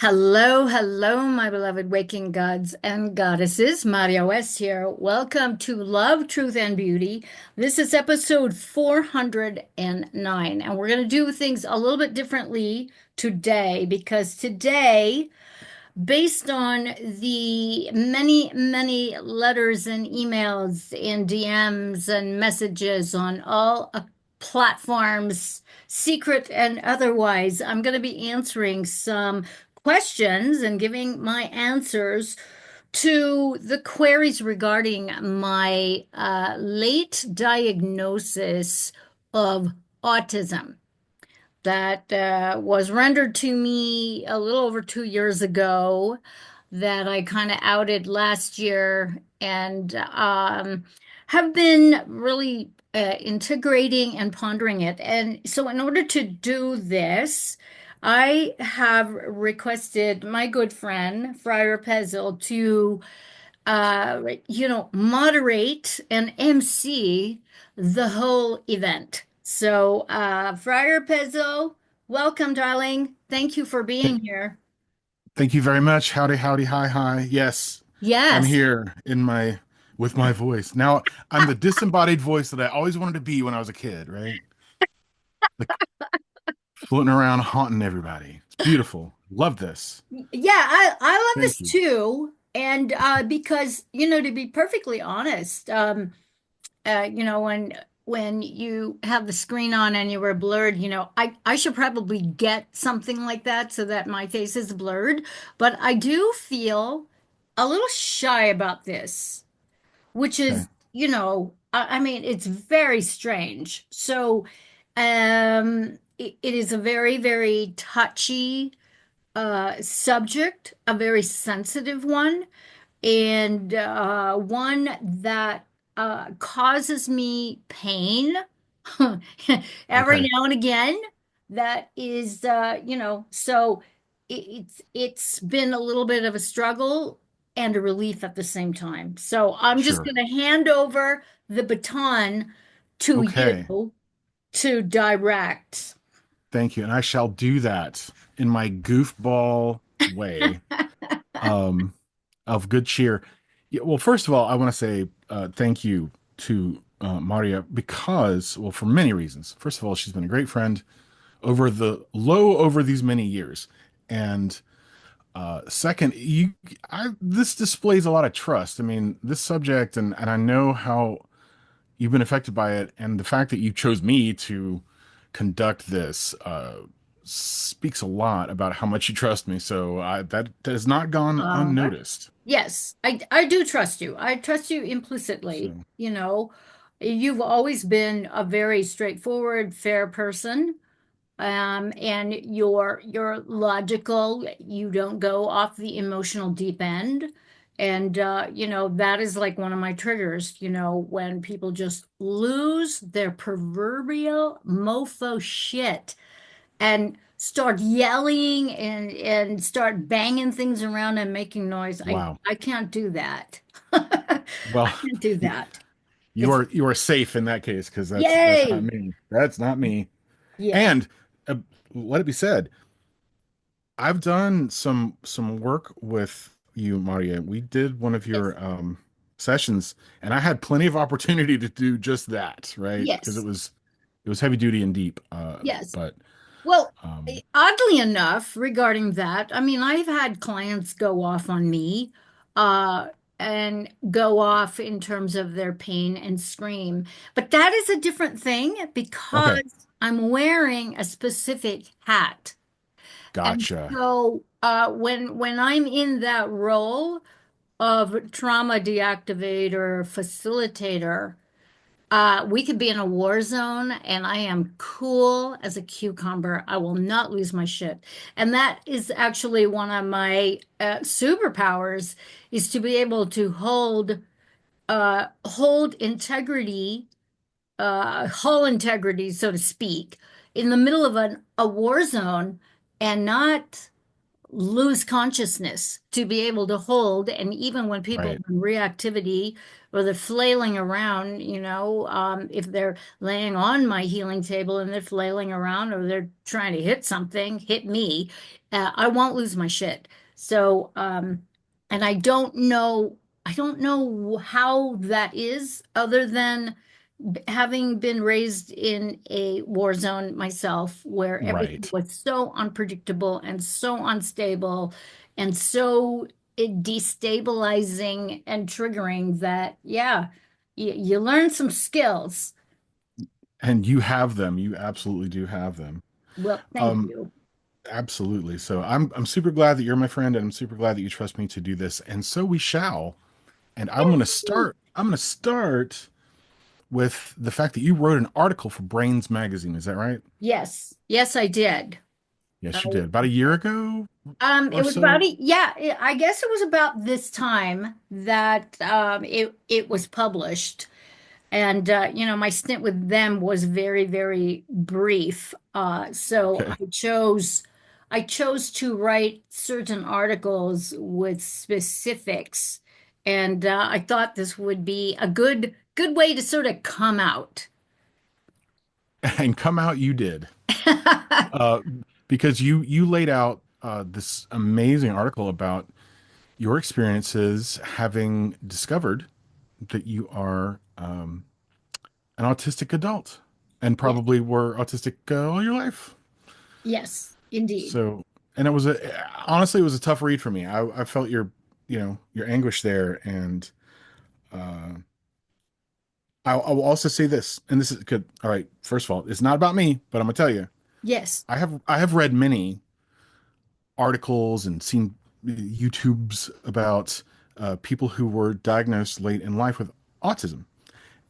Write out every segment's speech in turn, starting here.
Hello, hello, my beloved waking gods and goddesses. Maria West here. Welcome to Love, Truth, and Beauty. This is episode 409, and we're going to do things a little bit differently today because today, based on the many, many letters and emails and DMs and messages on all platforms, secret and otherwise, I'm going to be answering some questions and giving my answers to the queries regarding my late diagnosis of autism that was rendered to me a little over 2 years ago, that I kind of outed last year, and have been really integrating and pondering it. And so, in order to do this, I have requested my good friend, Friar Pesel, to moderate and MC the whole event. So, Friar Pezzo, welcome, darling. Thank you for being Th- here. Thank you very much. Howdy, howdy, hi, hi. Yes, I'm Yes. here in my with my voice. Now, I'm the disembodied voice that I always wanted to be when I was a kid, right? Like floating around haunting everybody. It's beautiful. Love this. Yeah, I love this Thank you. too. And because, to be perfectly honest, when you have the screen on and you were blurred, I should probably get something like that so that my face is blurred. But I do feel a little shy about this, which Okay. is, I mean, it's very strange. So, it is a very, very touchy subject, a very sensitive one, and one that causes me pain every Okay. now and again. That is, so it's been a little bit of a struggle and a relief at the same time. So I'm just Sure. going to hand over the baton to Okay. you to direct. Thank you. And I shall do that in my goofball way, um, of good cheer. Yeah, well, first of all, I want to say thank you to Maria because, well, for many reasons. First of all, she's been a great friend over these many years, and second, this displays a lot of trust. I mean, this subject, and I know how you've been affected by it, and the fact that you chose me to conduct this speaks a lot about how much you trust me. So that has not gone Uh, unnoticed. yes, I do trust you. I trust you implicitly. So You've always been a very straightforward, fair person. And you're logical. You don't go off the emotional deep end. And that is like one of my triggers, when people just lose their proverbial mofo shit and start yelling and start banging things around and making noise. I wow. I can't do that. I Well, can't do you, that. you It's are you are safe in that case because that's not yay. me. That's not me. Yeah. And uh, let it be said, I've done some work with you, Maria. We did one of Yes. your sessions, and I had plenty of opportunity to do just that, right? Because Yes. it was heavy duty and deep. Yes. But Well, um, oddly enough, regarding that, I mean, I've had clients go off on me, uh, and go off in terms of their pain and scream. But that is a different thing okay, because I'm wearing a specific hat. And gotcha. so when I'm in that role of trauma deactivator, facilitator, we could be in a war zone and I am cool as a cucumber. I will not lose my shit. And that is actually one of my superpowers, is to be able to hold integrity, hull integrity, so to speak, in the middle of a war zone and not lose consciousness to be able to hold. And even when people Right. are in reactivity or they're flailing around, if they're laying on my healing table and they're flailing around or they're trying to hit something, hit me, I won't lose my shit. So, and I don't know how that is other than having been raised in a war zone myself, where everything Right. was so unpredictable and so unstable and so destabilizing and triggering that, yeah, you learn some skills. And you have them. You absolutely do have them. Well, thank Um, you. Absolutely. So I'm super glad that you're my friend, and I'm super glad that you trust me to do this. And so we shall. And I'm gonna start with the fact that you wrote an article for Brains magazine. Is that right? Yes, yes, I did. Yes, you I, did. About a year ago it or was about so. I guess it was about this time that it was published. And my stint with them was very, very brief. So Okay. I chose to write certain articles with specifics, and I thought this would be a good way to sort of come out. And come out you did. Uh, because you laid out this amazing article about your experiences having discovered that you are an autistic adult and Yes, probably were autistic all your life. yes, indeed. So, and it was honestly, it was a tough read for me. I felt your anguish there. And uh, I will also say this, and this is good. All right. First of all, it's not about me, but I'm gonna tell you, Yes, I have read many articles and seen YouTubes about people who were diagnosed late in life with autism.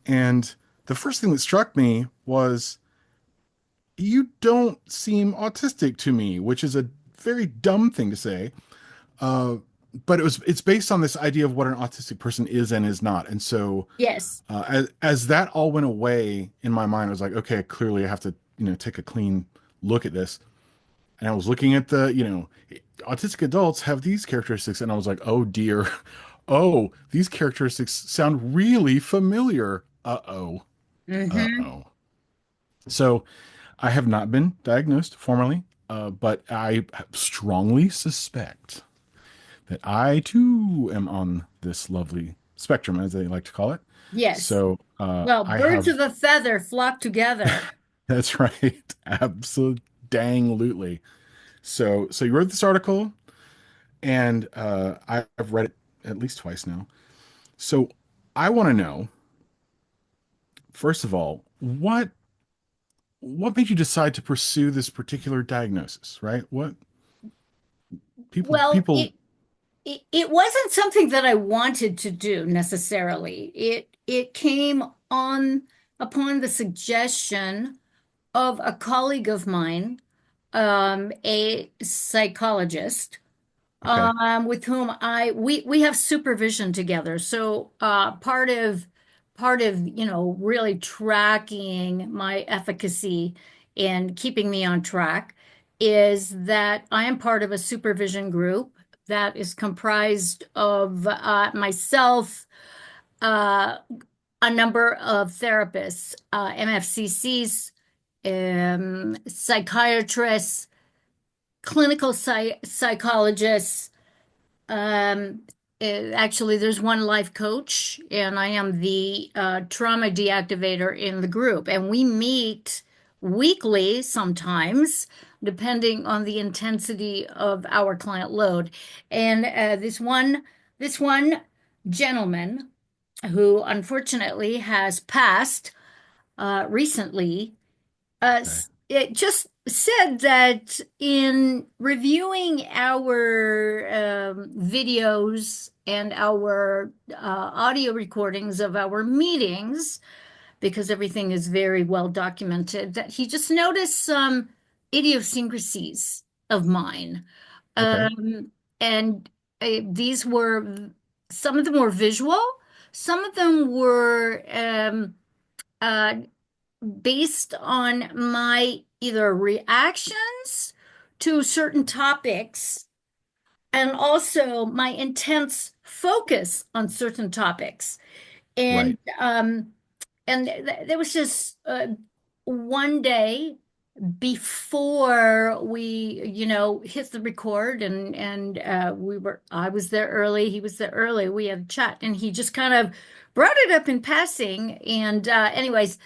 And the first thing that struck me was you don't seem autistic to me, which is a very dumb thing to say. Uh, but it's based on this idea of what an autistic person is and is not. And so yes. as that all went away in my mind, I was like, okay, clearly I have to, take a clean look at this. And I was looking at autistic adults have these characteristics, and I was like, oh dear, oh, these characteristics sound really familiar. Uh-oh. Mm-hmm. Uh-oh. So I have not been diagnosed formally, but I strongly suspect that I too am on this lovely spectrum, as they like to call it. Yes. So Well, I birds of have, a feather flock together. that's right, absolutely dang lutely. So you wrote this article, and I've read it at least twice now. So I want to know, first of all, what made you decide to pursue this particular diagnosis, right? What people Well, people it wasn't something that I wanted to do necessarily. It came on upon the suggestion of a colleague of mine, a psychologist, Okay. with whom we have supervision together. So part of really tracking my efficacy and keeping me on track is that I am part of a supervision group that is comprised of myself, uh, a number of therapists, MFCCs, psychiatrists, clinical psychologists. Um, Actually, there's one life coach, and I am the trauma deactivator in the group. And we meet weekly sometimes, depending on the intensity of our client load. And this one gentleman who unfortunately has passed recently, Okay. it just said that in reviewing our videos and our audio recordings of our meetings, because everything is very well documented, that he just noticed some idiosyncrasies of mine. Okay. And these were, some of them were visual, some of them were uh, based on my either reactions to certain topics and also my intense focus on certain topics. And Right. there was just one day before we, hit the record, and I was there early, he was there early. We had a chat, and he just kind of brought it up in passing. And anyways,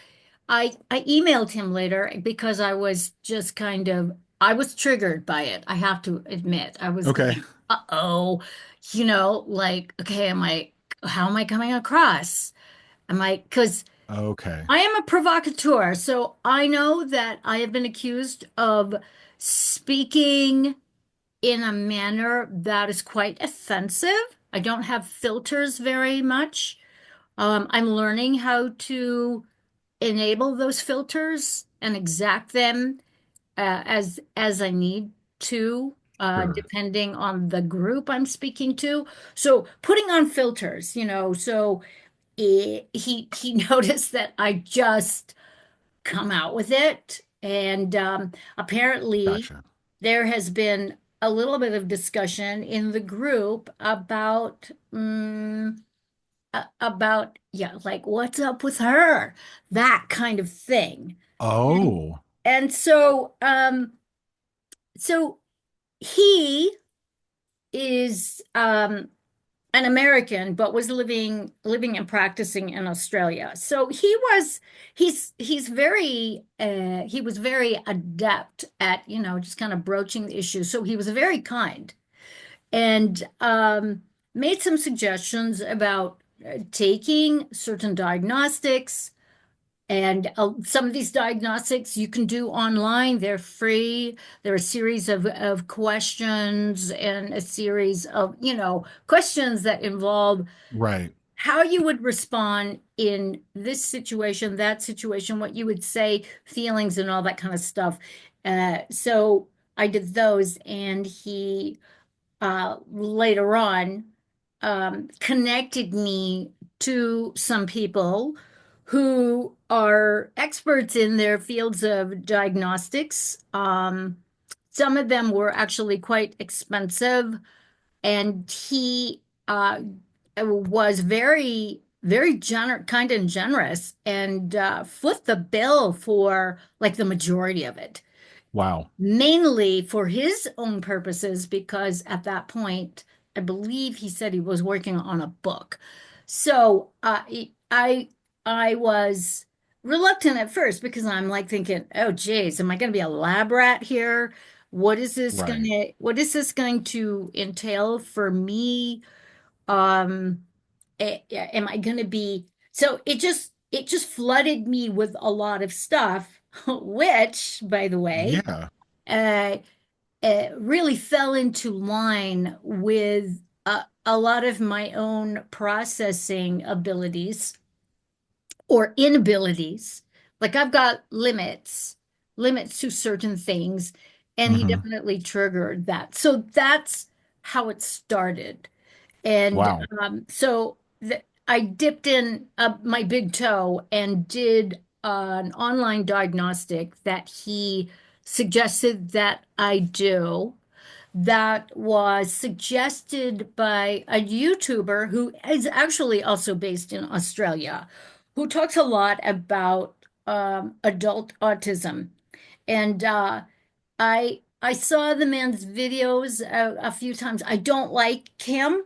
I emailed him later because I was just kind of I was triggered by it. I have to admit, I was Okay. going, uh-oh, like, okay, how am I coming across? Am I, because Okay. I am a provocateur, so I know that I have been accused of speaking in a manner that is quite offensive. I don't have filters very much. I'm learning how to enable those filters and exact them as I need to, Sure. depending on the group I'm speaking to. So putting on filters, so he noticed that I just come out with it, and apparently Gotcha. there has been a little bit of discussion in the group about yeah, like what's up with her, that kind of thing. And, Oh. and so he is an American, but was living and practicing in Australia. So he's very he was very adept at, just kind of broaching the issue. So he was very kind, and made some suggestions about taking certain diagnostics. And some of these diagnostics you can do online. They're free. There are a series of questions and a series of, questions that involve Right. how you would respond in this situation, that situation, what you would say, feelings, and all that kind of stuff. So I did those, and he later on connected me to some people who are experts in their fields of diagnostics. Some of them were actually quite expensive, and he was very, very kind and generous, and foot the bill for like the majority of it, Wow. mainly for his own purposes, because at that point, I believe he said he was working on a book. So I was reluctant at first because I'm like thinking, oh geez, am I going to be a lab rat here? Right. What is this going to entail for me? Um, am I going to be, so it just flooded me with a lot of stuff, which, by the way, Yeah. uh, really fell into line with a lot of my own processing abilities or inabilities. Like I've got limits to certain things, and he Hmm. definitely triggered that. So that's how it started. And Wow. so I dipped in my big toe and did an online diagnostic that he suggested that I do. That was suggested by a YouTuber who is actually also based in Australia, who talks a lot about adult autism. And I saw the man's videos a few times. I don't like him.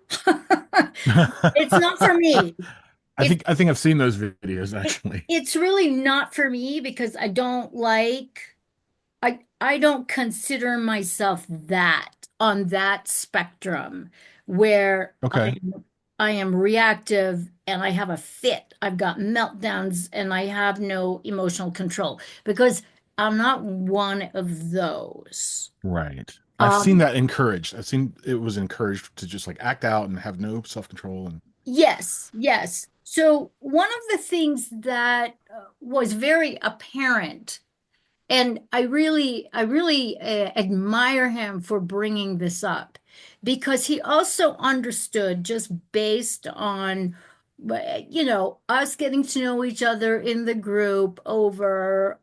It's not for me. It's I think I've seen those videos actually. it's really not for me because I don't consider myself that on that spectrum where Okay. I am reactive and I have a fit. I've got meltdowns and I have no emotional control because I'm not one of those. Right. I've seen Um, that encouraged. I've seen it was encouraged to just like act out and have no self-control and yes, yes. So one of the things that was very apparent. And I really admire him for bringing this up because he also understood just based on, us getting to know each other in the group over,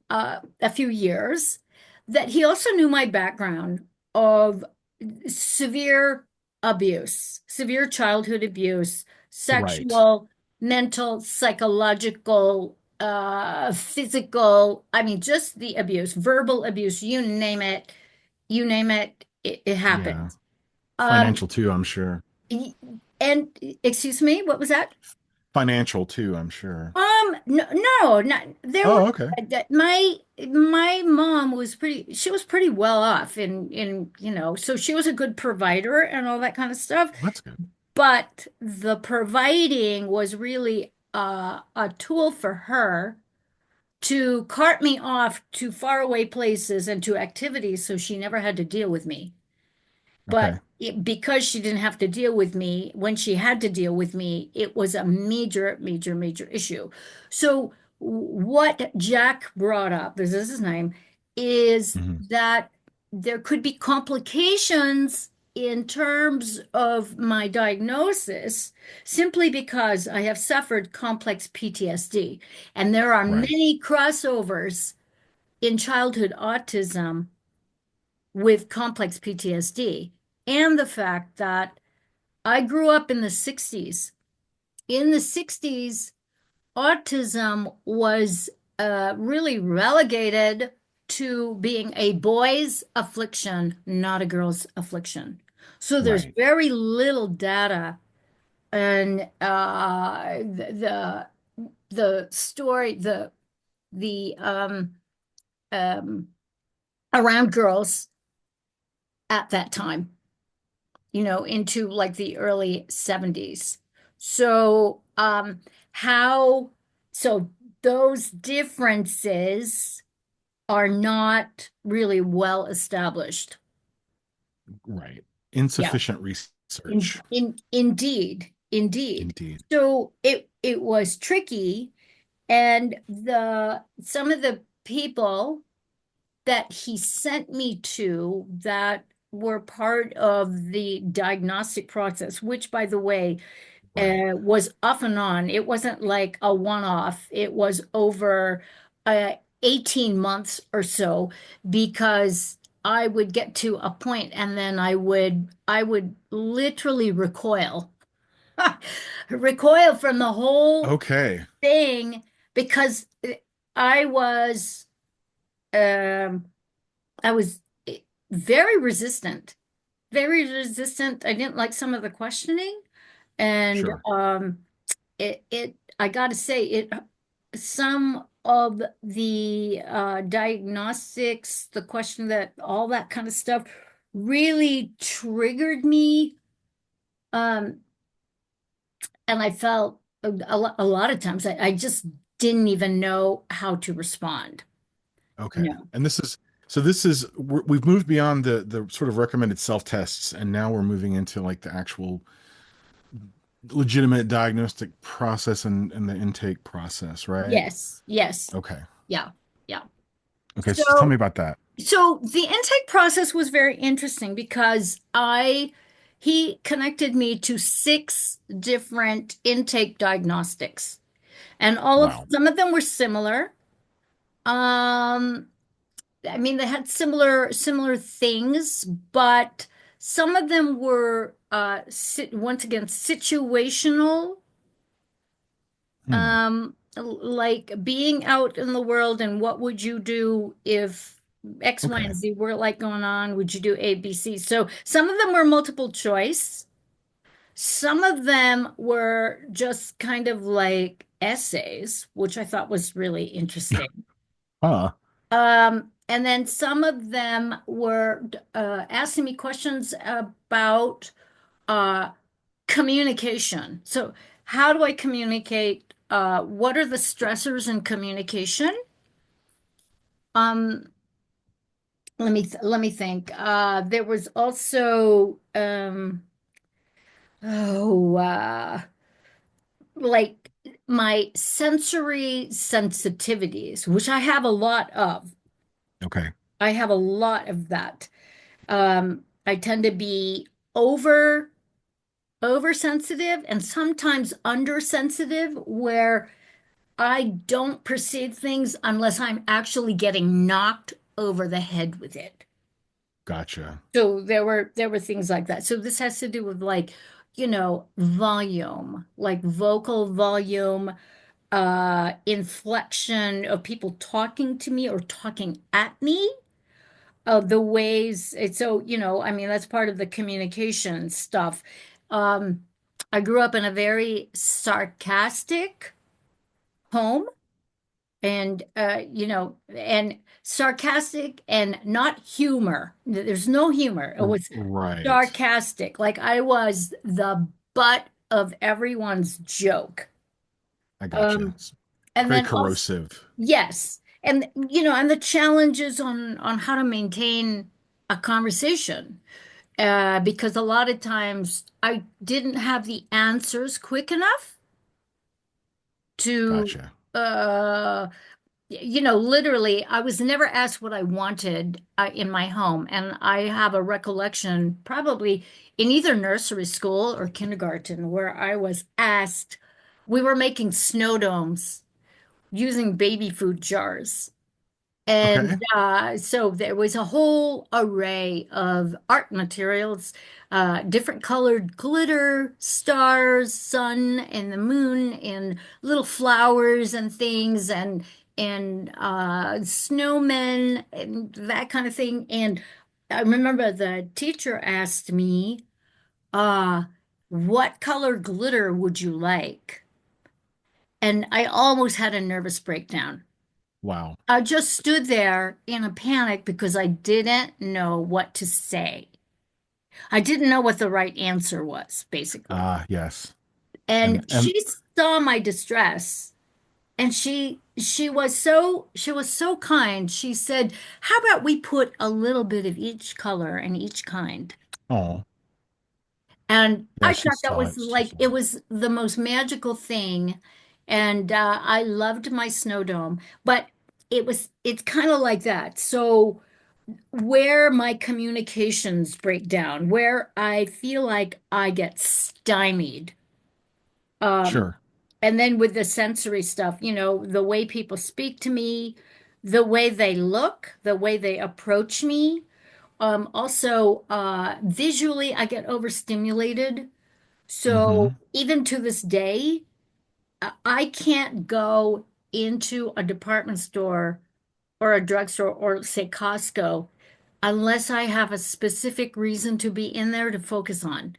a few years, that he also knew my background of severe abuse, severe childhood abuse, Right. sexual, mental, psychological, physical, I mean, just the abuse, verbal abuse, it Yeah. happens. Um, Financial too, I'm sure. y- and excuse me, what was that? Financial too, I'm sure. No, no, not there were Oh, okay. my mom was she was pretty well off so she was a good provider and all that kind of stuff. That's good. But the providing was really a tool for her to cart me off to faraway places and to activities so she never had to deal with me. But Okay. because she didn't have to deal with me, when she had to deal with me, it was a major, major, major issue. So, what Jack brought up, this is his name, is Hmm. that there could be complications in terms of my diagnosis simply because I have suffered complex PTSD. And there are Right. many crossovers in childhood autism with complex PTSD, and the fact that I grew up in the 60s. In the 60s, autism was really relegated to being a boy's affliction, not a girl's affliction. So there's Right. very little data and the story the um, around girls at that time, into like the early 70s. So, how, so those differences are not really well established. Right. Yeah, Insufficient research. indeed, indeed. Indeed. So it was tricky, and some of the people that he sent me to that were part of the diagnostic process, which, by the way, Right. was off and on. It wasn't like a one-off. It was over 18 months or so because I would get to a point and then I would literally recoil. Recoil from the whole Okay. thing because I was um I was very resistant, very resistant. I didn't like some of the questioning, and Sure. I got to say some of the diagnostics, the question that all that kind of stuff really triggered me. Um, and I felt a lot of times I just didn't even know how to respond. Okay. No. And we've moved beyond the sort of recommended self-tests, and now we're moving into like the actual legitimate diagnostic process and the intake process, right? Yes, yes, Okay. yeah, yeah. Okay, so tell me So about that. So the intake process was very interesting because he connected me to six different intake diagnostics, and Wow. some of them were similar. Um, I mean, they had similar things, but some of them were once again situational, Hmm. like being out in the world and what would you do if X, Y, Okay. and Z were like going on? Would you do A, B, C? So some of them were multiple choice. Some of them were just kind of like essays, which I thought was really interesting. Huh. And then some of them were asking me questions about uh, communication. So, how do I communicate? What are the stressors in communication? Um, let me think. There was also oh like my sensory sensitivities, which I have a lot of. Okay. I have a lot of that. I tend to be oversensitive and sometimes undersensitive, where I don't perceive things unless I'm actually getting knocked over the head with it. Gotcha. So there were things like that. So this has to do with like, volume, like vocal volume, inflection of people talking to me or talking at me, of the ways so, I mean, that's part of the communication stuff. Um, I grew up in a very sarcastic home, and and sarcastic and not humor. There's no humor. It was Right. sarcastic. Like I was the butt of everyone's joke. I gotcha. Um, and Very then also, corrosive. yes, and and the challenges on how to maintain a conversation, because a lot of times I didn't have the answers quick enough to Gotcha. uh literally, I was never asked what I wanted in my home. And I have a recollection, probably in either nursery school or kindergarten, where I was asked, we were making snow domes using baby food jars. And Okay. so there was a whole array of art materials, different colored glitter, stars, sun, and the moon, and little flowers and things, and snowmen and that kind of thing. And I remember the teacher asked me, uh, "What color glitter would you like?" And I almost had a nervous breakdown. Wow. I just stood there in a panic because I didn't know what to say. I didn't know what the right answer was, basically. Ah, yes. And And she saw my distress, and she was so kind. She said, "How about we put a little bit of each color and each kind?" oh, And yeah, I she thought that saw was it. She like saw it it. was the most magical thing. And I loved my snow dome, but it's kind of like that. So where my communications break down, where I feel like I get stymied. Um, Sure. and then with the sensory stuff, the way people speak to me, the way they look, the way they approach me. Also, visually, I get overstimulated. So Mm-hmm. even to this day, I can't go into a department store or a drugstore or say Costco unless I have a specific reason to be in there to focus on.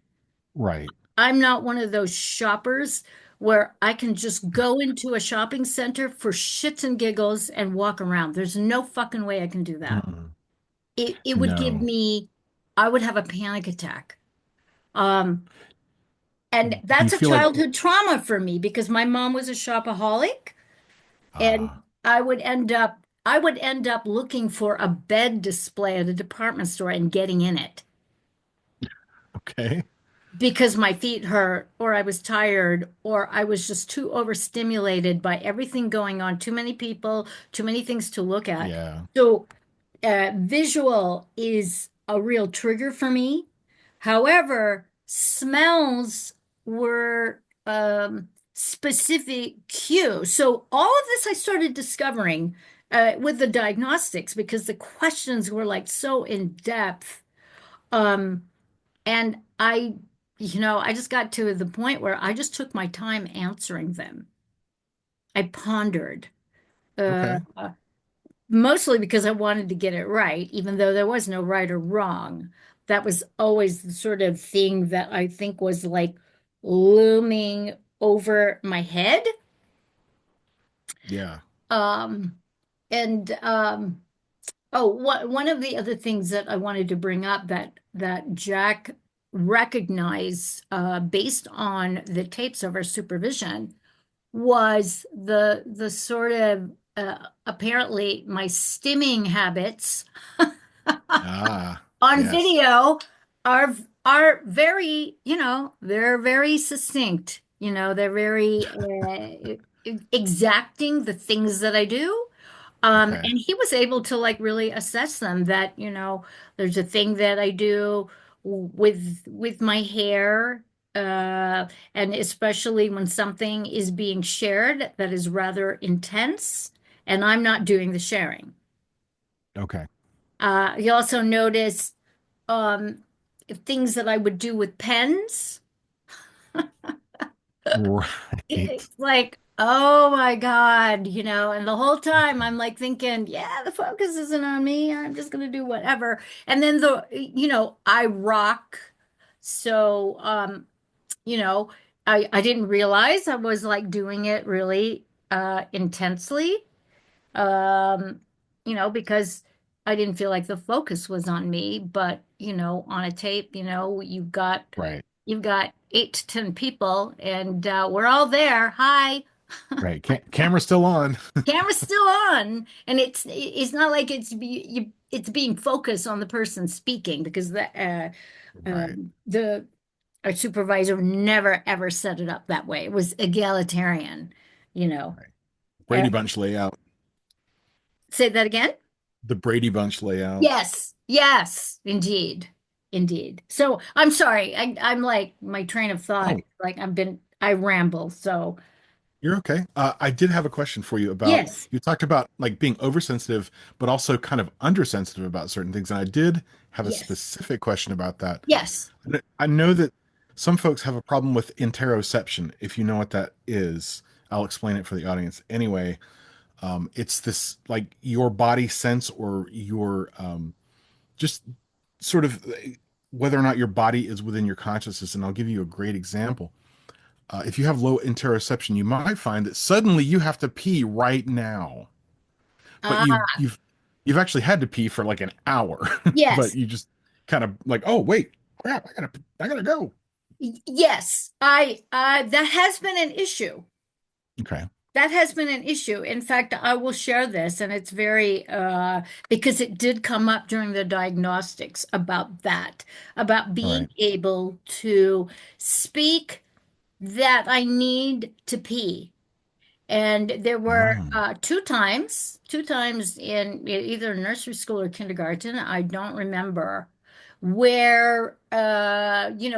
Right. I'm not one of those shoppers where I can just go into a shopping center for shits and giggles and walk around. There's no fucking way I can do that. Mm-mm. It would give No. me, I would have a panic attack. Um, and Do you that's a feel like childhood trauma for me because my mom was a shopaholic, and ah, I would end up looking for a bed display at a department store and getting in it okay. because my feet hurt, or I was tired, or I was just too overstimulated by everything going on, too many people, too many things to look at. Yeah. So, visual is a real trigger for me. However, smells were specific cue. So, all of this I started discovering with the diagnostics because the questions were like so in depth. Um, and I just got to the point where I just took my time answering them. I pondered, uh, Okay. mostly because I wanted to get it right, even though there was no right or wrong. That was always the sort of thing that I think was like looming over my head. Yeah. Um, and Oh, one of the other things that I wanted to bring up that Jack recognized, based on the tapes of our supervision, was the sort of, apparently my stimming habits Ah, on yes. video are are very, they're very succinct. They're very exacting the things that I do. Okay. And he was able to like really assess them that, there's a thing that I do with my hair, and especially when something is being shared that is rather intense, and I'm not doing the sharing. Okay. He also noticed um, things that I would do with pens. Right. It's like, oh my God, and the whole time I'm like thinking, yeah, the focus isn't on me. I'm just gonna do whatever. And then I rock. So, you know, I didn't realize I was like doing it really intensely. Um, because I didn't feel like the focus was on me, but on a tape, Right. you've got 8 to 10 people, and we're all there. Hi, Right. Camera's still on. camera's still on, and it's not like it's being focused on the person speaking because Right. the our supervisor never ever set it up that way. It was egalitarian, you know. Right. Uh, Brady Bunch layout. Say that again. The Brady Bunch layout. Yes, yes, indeed, indeed. So I'm sorry. I'm like my train of thought. Oh, Like I ramble. So you're okay. I did have a question for you about, yes, you talked about like being oversensitive, but also kind of undersensitive about certain things. And I did have a yes, specific question about that. yes. I know that some folks have a problem with interoception. If you know what that is, I'll explain it for the audience. Anyway, it's this like your body sense or your just sort of whether or not your body is within your consciousness. And I'll give you a great example. If you have low interoception, you might find that suddenly you have to pee right now, but Ah, you've actually had to pee for like an hour, but yes, you just kind of like, oh wait, crap, I gotta go. yes. That has been an issue. Okay, That has been an issue. In fact, I will share this, and it's very because it did come up during the diagnostics about that, about all being right. able to speak that I need to pee. And there were Um, two times in either nursery school or kindergarten, I don't remember, where,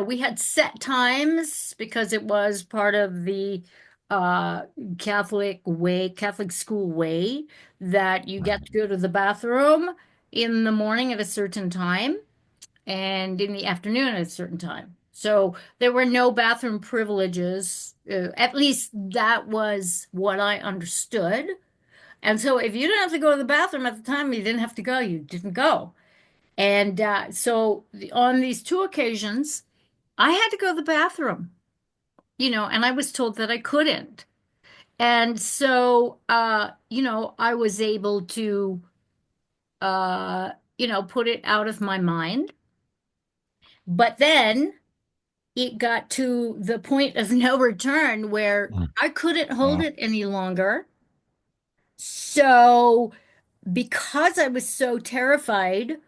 we had set times because it was part of the uh, Catholic school way that you get to right. go to the bathroom in the morning at a certain time and in the afternoon at a certain time. So there were no bathroom privileges. At least that was what I understood. And so if you didn't have to go to the bathroom at the time, you didn't have to go, you didn't go. And on these two occasions, I had to go to the bathroom, and I was told that I couldn't. And so, I was able to, put it out of my mind. But then it got to the point of no return where Mm. I couldn't hold Wow. it any longer. So, because I was so terrified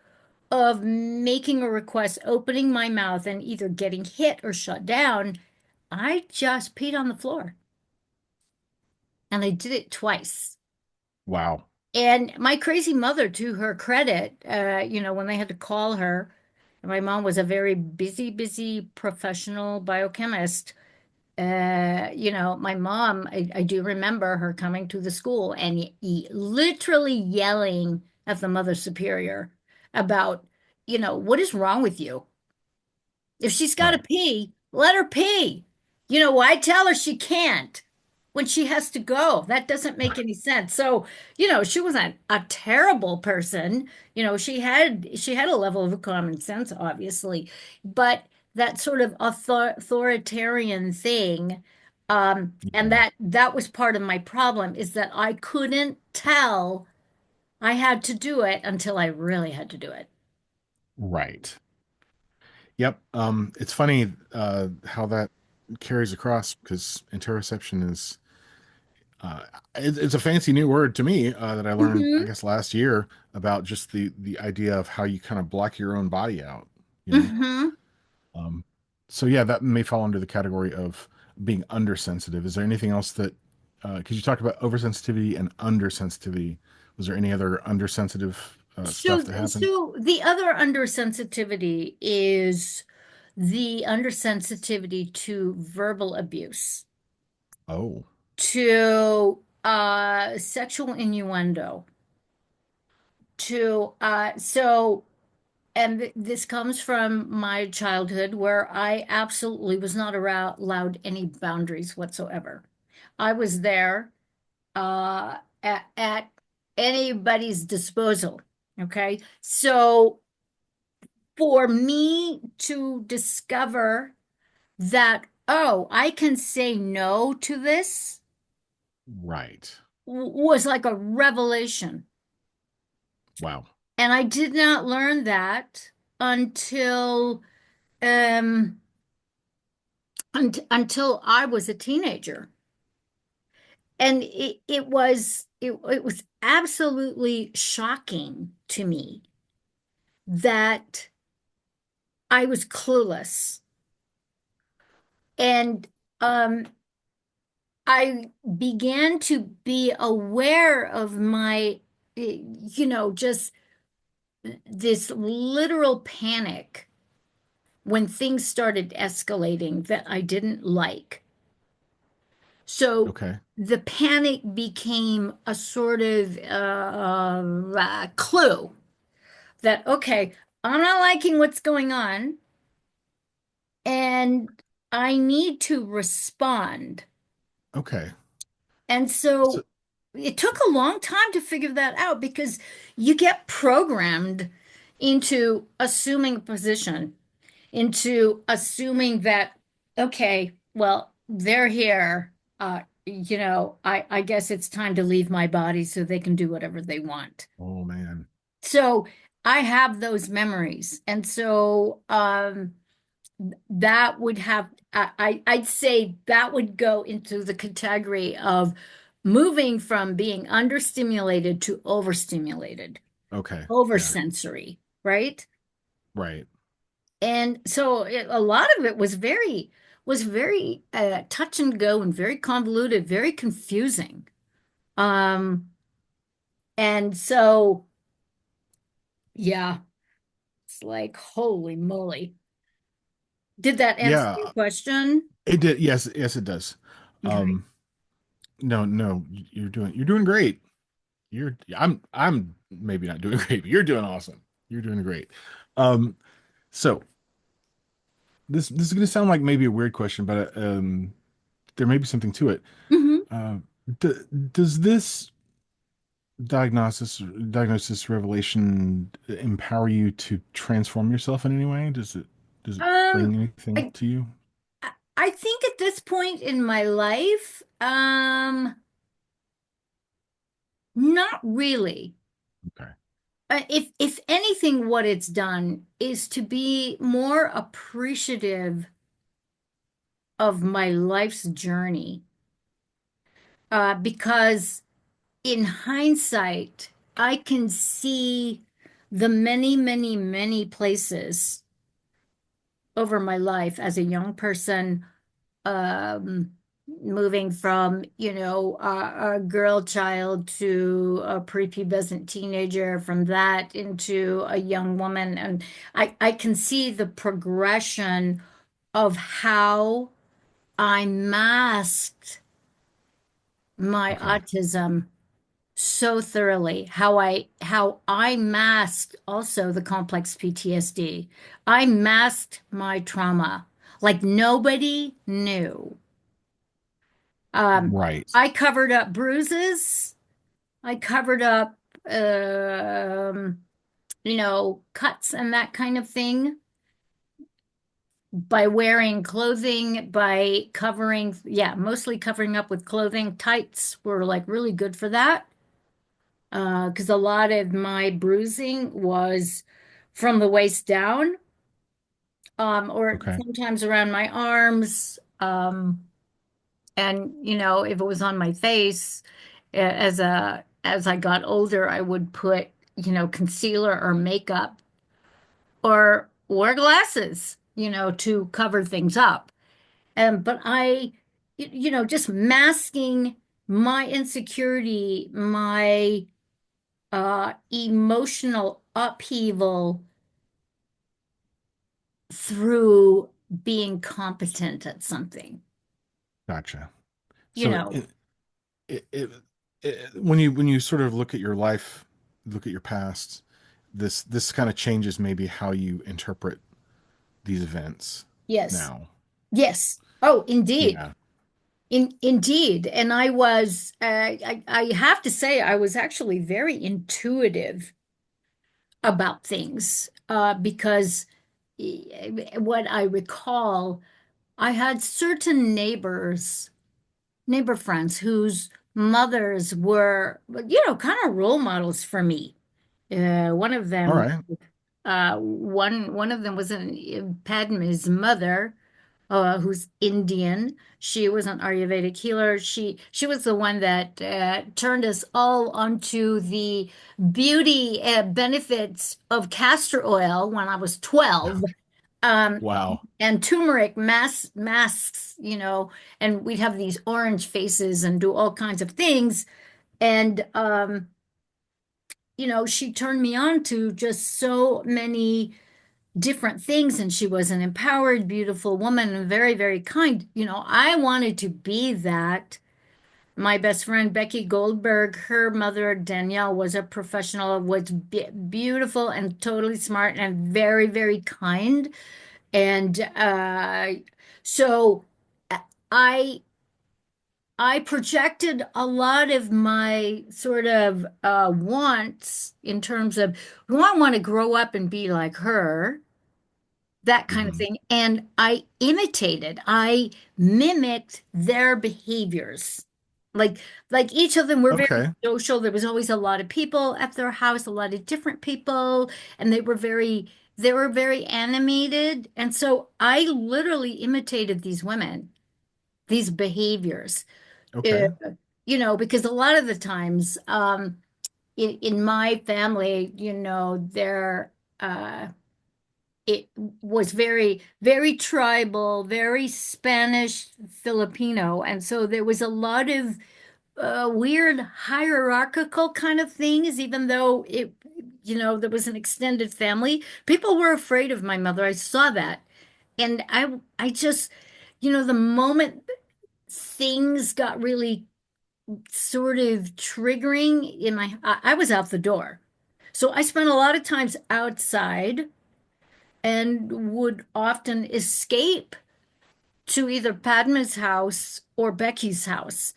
of making a request, opening my mouth, and either getting hit or shut down, I just peed on the floor. And I did it twice. Wow. And my crazy mother, to her credit, when they had to call her, my mom was a very busy, busy professional biochemist. My mom, I do remember her coming to the school and literally yelling at the mother superior about, what is wrong with you? If she's got to Right. pee, let her pee. Why tell her she can't when she has to go? That doesn't make any sense. So, she was a terrible person. She had a level of common sense, obviously, but that sort of authoritarian thing, and Yeah. that was part of my problem is that I couldn't tell I had to do it until I really had to do it. Right. Yep. It's funny how that carries across because interoception is it's a fancy new word to me that I learned, I Hmm. guess, last year about just the idea of how you kind of block your own body out, you know. Hmm. Um, so yeah, that may fall under the category of being undersensitive. Is there anything else that because you talked about oversensitivity and undersensitivity, was there any other undersensitive stuff So, that happened? so the other undersensitivity is the undersensitivity to verbal abuse, Oh, to sexual innuendo, to so. and this comes from my childhood where I absolutely was not allowed any boundaries whatsoever. I was there at anybody's disposal. Okay. So for me to discover that, oh, I can say no to this Right. was like a revelation. Wow. And I did not learn that until um until I was a teenager. And it was absolutely shocking to me that I was clueless. And um I began to be aware of my just this literal panic when things started escalating that I didn't like. So Okay. the panic became a sort of clue that, okay, I'm not liking what's going on and I need to respond. Okay. And So, so it took a long time to figure that out because you get programmed into assuming a position, into assuming that, okay, well, they're here. I guess it's time to leave my body so they can do whatever they want. oh man. So I have those memories. And so that would have, I'd say that would go into the category of moving from being understimulated to overstimulated, Okay. Yeah. oversensory, right? Right. And so a lot of it was very touch and go and very convoluted, very confusing. Um, and so yeah, it's like holy moly. Did that answer your Yeah. question? It did. Yes. Yes, it does. Okay. Um, no, no, you're doing great. I'm maybe not doing great, but you're doing awesome. You're doing great. Um, so this is going to sound like maybe a weird question, but there may be something to it. Hmm. Uh, d does this diagnosis revelation empower you to transform yourself in any way? Does it Um, bring anything I to you? I think at this point in my life, not really. Okay. If anything, what it's done is to be more appreciative of my life's journey. Because in hindsight, I can see the many, many, many places over my life as a young person, um, moving from, a girl child to a prepubescent teenager, from that into a young woman. And I can see the progression of how I masked my Okay. autism so thoroughly, how I masked also the complex PTSD. I masked my trauma like nobody knew. Um, Right. I covered up bruises. I covered up, um, cuts and that kind of thing by wearing clothing, by covering, yeah, mostly covering up with clothing. Tights were like really good for that. Because a lot of my bruising was from the waist down, or Okay. sometimes around my arms. And if it was on my face, as I got older, I would put, concealer or makeup or wear glasses, to cover things up. But just masking my insecurity, my emotional upheaval through being competent at something. Gotcha. You So know, it, it, when you sort of look at your life, look at your past, this kind of changes maybe how you interpret these events Yes. now. Yes. Oh, indeed. Yeah. Indeed. And I have to say, I was actually very intuitive about things because what I recall, I had certain neighbor friends whose mothers were, kind of role models for me. One of All them, right. one of them was Padma's mother, who's Indian. She was an Ayurvedic healer. She was the one that turned us all onto the beauty benefits of castor oil when I was 12. Um, Wow. and turmeric masks, and we'd have these orange faces and do all kinds of things. And she turned me on to just so many different things, and she was an empowered, beautiful woman and very, very kind. I wanted to be that. My best friend Becky Goldberg, her mother Danielle was a professional, was beautiful and totally smart and very, very kind. And so I I projected a lot of my sort of wants in terms of, "Well, I want to grow up and be like her," that kind of Hmm. thing. And I mimicked their behaviors. Like, like each of them were very Okay. social. There was always a lot of people at their house, a lot of different people, and they were very animated. And so I literally imitated these women, these behaviors. Uh, Okay. because a lot of the times, in my family, uh, it was very, very tribal, very Spanish Filipino. And so there was a lot of weird hierarchical kind of things, even though there was an extended family. People were afraid of my mother. I saw that. And I just, the moment things got really sort of triggering I was out the door. So I spent a lot of times outside and would often escape to either Padma's house or Becky's house.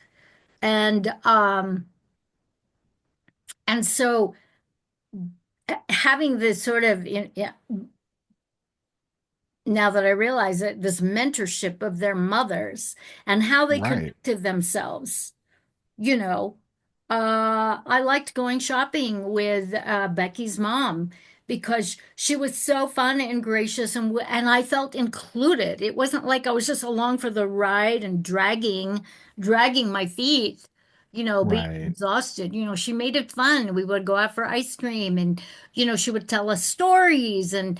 And so having this sort of yeah, now that I realize it, this mentorship of their mothers and how they Right. conducted themselves. you know, I liked going shopping with Becky's mom because she was so fun and gracious, and I felt included. It wasn't like I was just along for the ride and dragging my feet, being Right. exhausted. She made it fun. We would go out for ice cream, and she would tell us stories, and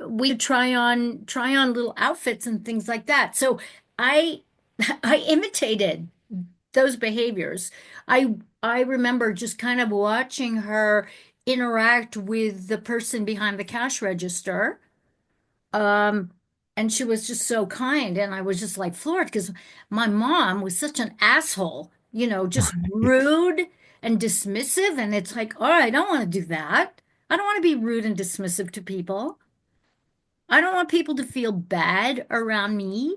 we'd try on little outfits and things like that. So I I imitated those behaviors. I remember just kind of watching her interact with the person behind the cash register. Um, and she was just so kind, and I was just like floored because my mom was such an asshole, just rude and dismissive. And it's like, all right, I don't want to do that. I don't want to be rude and dismissive to people. I don't want people to feel bad around me.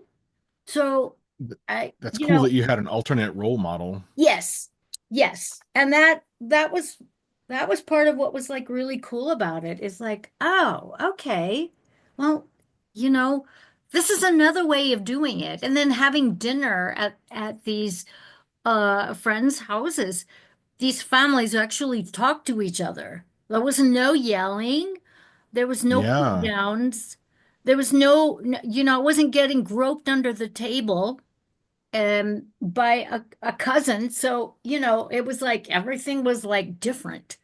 So Th- I, That's you cool know, that you had an alternate role model. Yes. Yes. And that was part of what was like really cool about it. Is like, oh, okay. Well, you know, this is another way of doing it. And then having dinner at these friends' houses, these families actually talk to each other. There was no yelling, there was no put Yeah. downs, there was no, I wasn't getting groped under the table by a cousin. So, it was like everything was like different.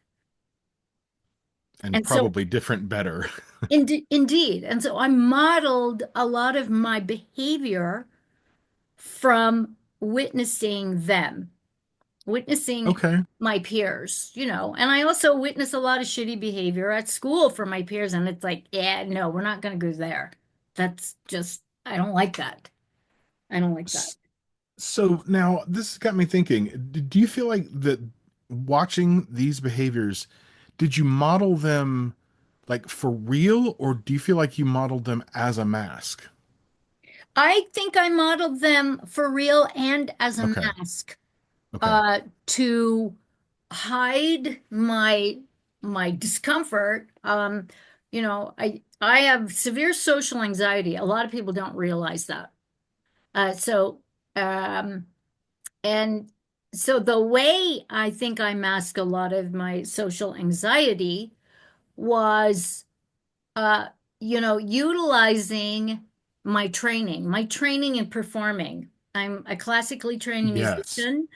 And And so, probably different better. indeed. And so I modeled a lot of my behavior from witnessing them, witnessing Okay. my peers, and I also witnessed a lot of shitty behavior at school from my peers. And it's like, yeah, no, we're not going to go there. That's just, I don't like that. I don't like that. S- So now this got me thinking, do you feel like that watching these behaviors did you model them like for real, or do you feel like you modeled them as a mask? I think I modeled them for real and as a Okay. mask, Okay. to hide my discomfort. I have severe social anxiety. A lot of people don't realize that. So um, and so the way I think I mask a lot of my social anxiety was, uh, utilizing my training in performing. I'm a classically trained Yes. musician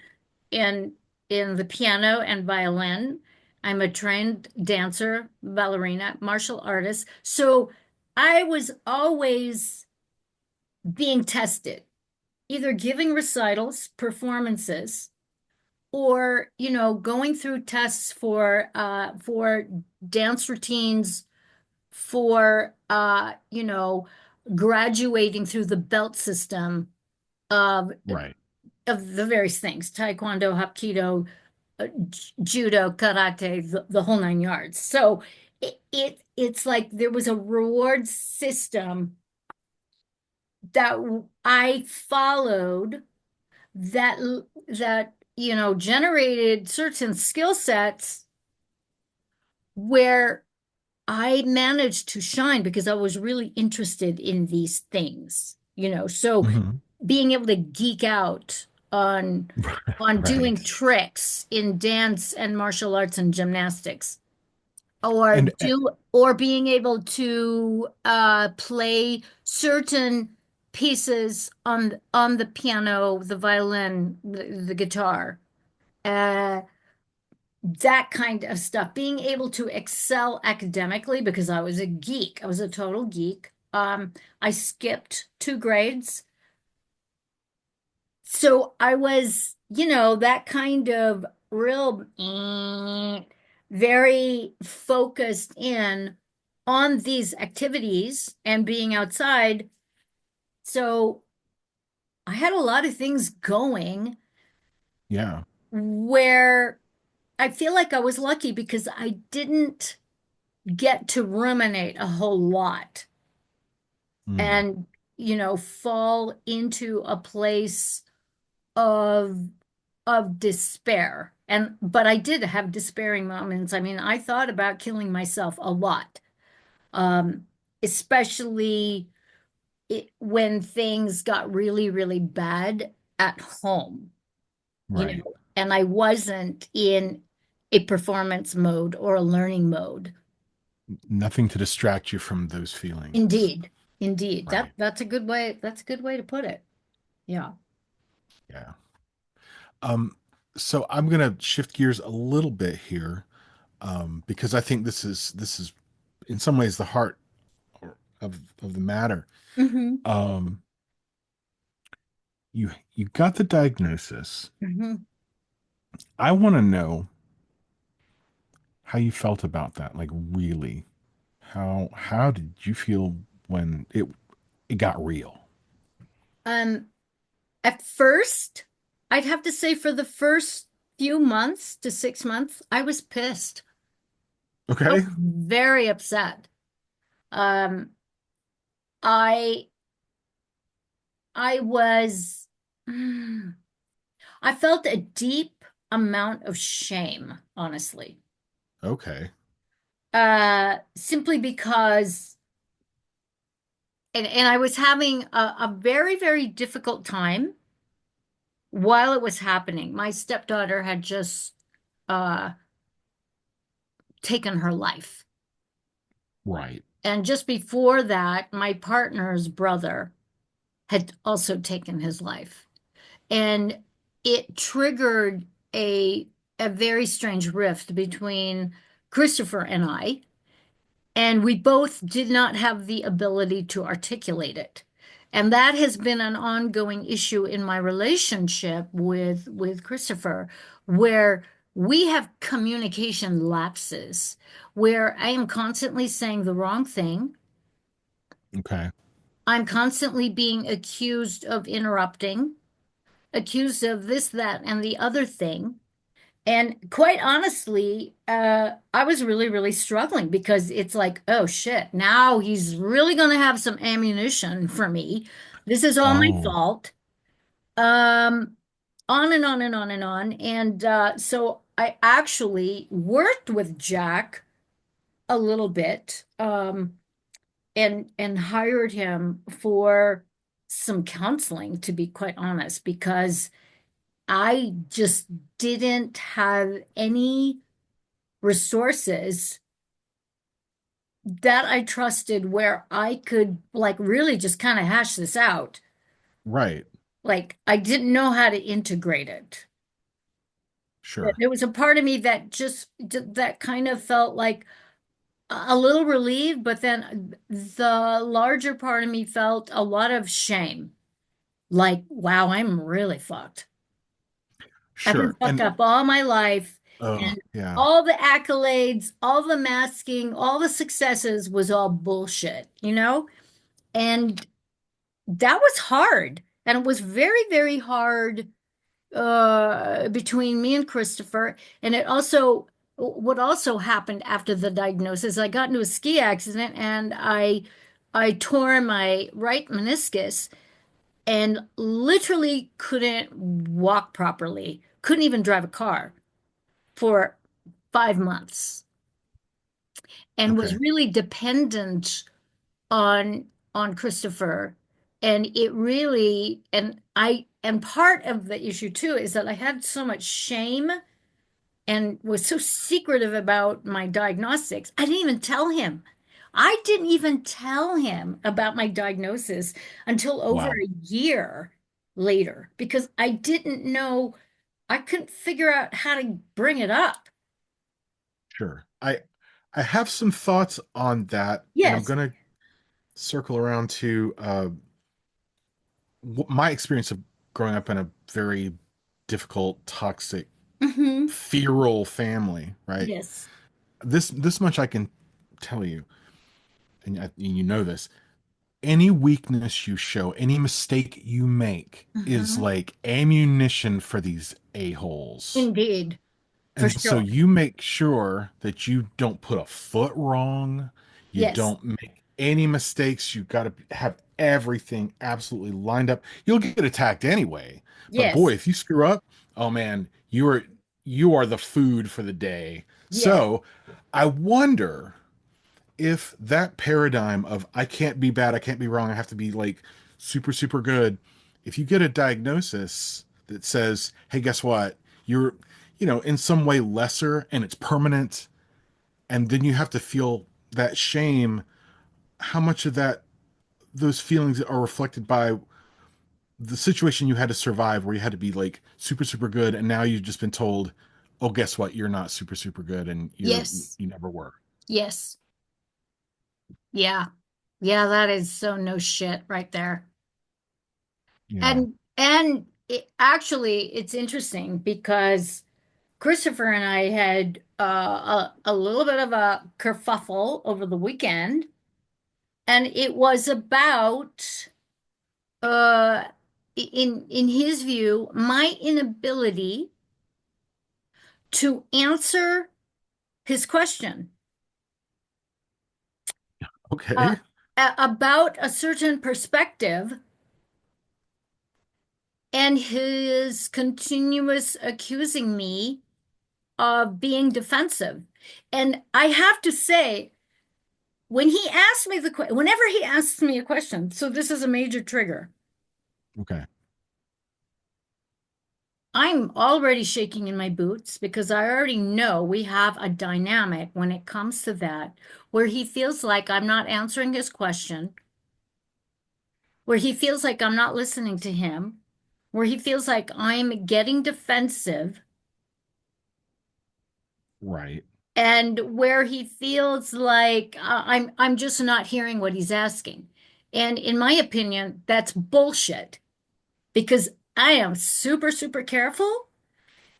in the piano and violin. I'm a trained dancer, ballerina, martial artist. So I was always being tested, either giving recitals, performances, or going through tests for dance routines, for graduating through the belt system of Right. the various things: taekwondo, hapkido, judo, karate, the whole nine yards. So it's like there was a reward system that I followed, that generated certain skill sets where I managed to shine because I was really interested in these things. So Hmm. being able to geek out on Right. doing tricks in dance and martial arts and gymnastics, or And being able to play certain pieces on the piano, the violin, the guitar, uh, that kind of stuff. Being able to excel academically because I was a geek. I was a total geek. I skipped 2 grades. So I was, that kind of real very focused in on these activities and being outside. So I had a lot of things going yeah. where I feel like I was lucky because I didn't get to ruminate a whole lot Mm. and, fall into a place of despair. But I did have despairing moments. I mean, I thought about killing myself a lot. Um, Especially when things got really, really bad at home, Right. and I wasn't in a performance mode or a learning mode. Nothing to distract you from those feelings. Indeed. Indeed. Right. That's a good way to put it. Yeah. Yeah. Um, so I'm gonna shift gears a little bit here, because I think this is in some ways the heart of the matter. Hmm. Um, you got the diagnosis. Hmm. I want to know how you felt about that. Like really, how did you feel when it got real? Um, at first, I'd have to say for the first few months to 6 months, I was pissed. I was Okay. very upset. Um, I I was I felt a deep amount of shame, honestly. Okay. Simply because and I was having a very, very difficult time while it was happening. My stepdaughter had just uh taken her life. Right. And just before that, my partner's brother had also taken his life. And it triggered a very strange rift between Christopher and I, and we both did not have the ability to articulate it. And that has been an ongoing issue in my relationship with Christopher, where we have communication lapses, where I am constantly saying the wrong thing. Okay. I'm constantly being accused of interrupting, accused of this, that, and the other thing. And quite honestly, I was really, really struggling because it's like, oh shit, now he's really going to have some ammunition for me. This is all my Oh, fault. Um, on and on and on and on. And so I actually worked with Jack a little bit, and hired him for some counseling, to be quite honest, because I just didn't have any resources that I trusted where I could like really just kind of hash this out. right. Like I didn't know how to integrate it. Sure. There was a part of me that that kind of felt like a little relieved, but then the larger part of me felt a lot of shame. Like, wow, I'm really fucked. I've been Sure. fucked And up all my life, oh, and yeah. all the accolades, all the masking, all the successes was all bullshit, you know? And that was hard. And it was very, very hard between me and Christopher. And it also, what also happened after the diagnosis, I got into a ski accident and I tore my right meniscus and literally couldn't walk properly, couldn't even drive a car for 5 months, and was Okay. really dependent on Christopher. And it really, and part of the issue too is that I had so much shame and was so secretive about my diagnostics. I didn't even tell him. I didn't even tell him about my diagnosis until over Wow. a year later because I didn't know, I couldn't figure out how to bring it up. Sure. I have some thoughts on that, and I'm Yes. gonna circle around to my experience of growing up in a very difficult, toxic, Hmm. feral family, right? Yes. This much I can tell you, and you know this. Any weakness you show, any mistake you make is Hmm. like ammunition for these a-holes. Indeed, for And so sure. you make sure that you don't put a foot wrong. You Yes. don't make any mistakes. You got to have everything absolutely lined up. You'll get attacked anyway. But boy, Yes. if you screw up, oh man, you are the food for the day. Yes. So I wonder if that paradigm of I can't be bad, I can't be wrong, I have to be like super, super good. If you get a diagnosis that says, hey, guess what? You're, in some way lesser and it's permanent, and then you have to feel that shame, how much of those feelings are reflected by the situation you had to survive where you had to be like super, super good, and now you've just been told, oh, guess what? You're not super, super good, and Yes. you never were. Yes. Yeah. Yeah, that is so no shit right there. Yeah. And actually, it's interesting because Christopher and I had a little bit of a kerfuffle over the weekend, and it was about uh, in his view, my inability to answer his question uh, Okay. about a certain perspective and his continuous accusing me of being defensive. And I have to say, whenever he asks me a question, so this is a major trigger, Okay. I'm already shaking in my boots because I already know we have a dynamic when it comes to that, where he feels like I'm not answering his question, where he feels like I'm not listening to him, where he feels like I'm getting defensive, Right. and where he feels like I'm just not hearing what he's asking. And in my opinion, that's bullshit because I am super, super careful.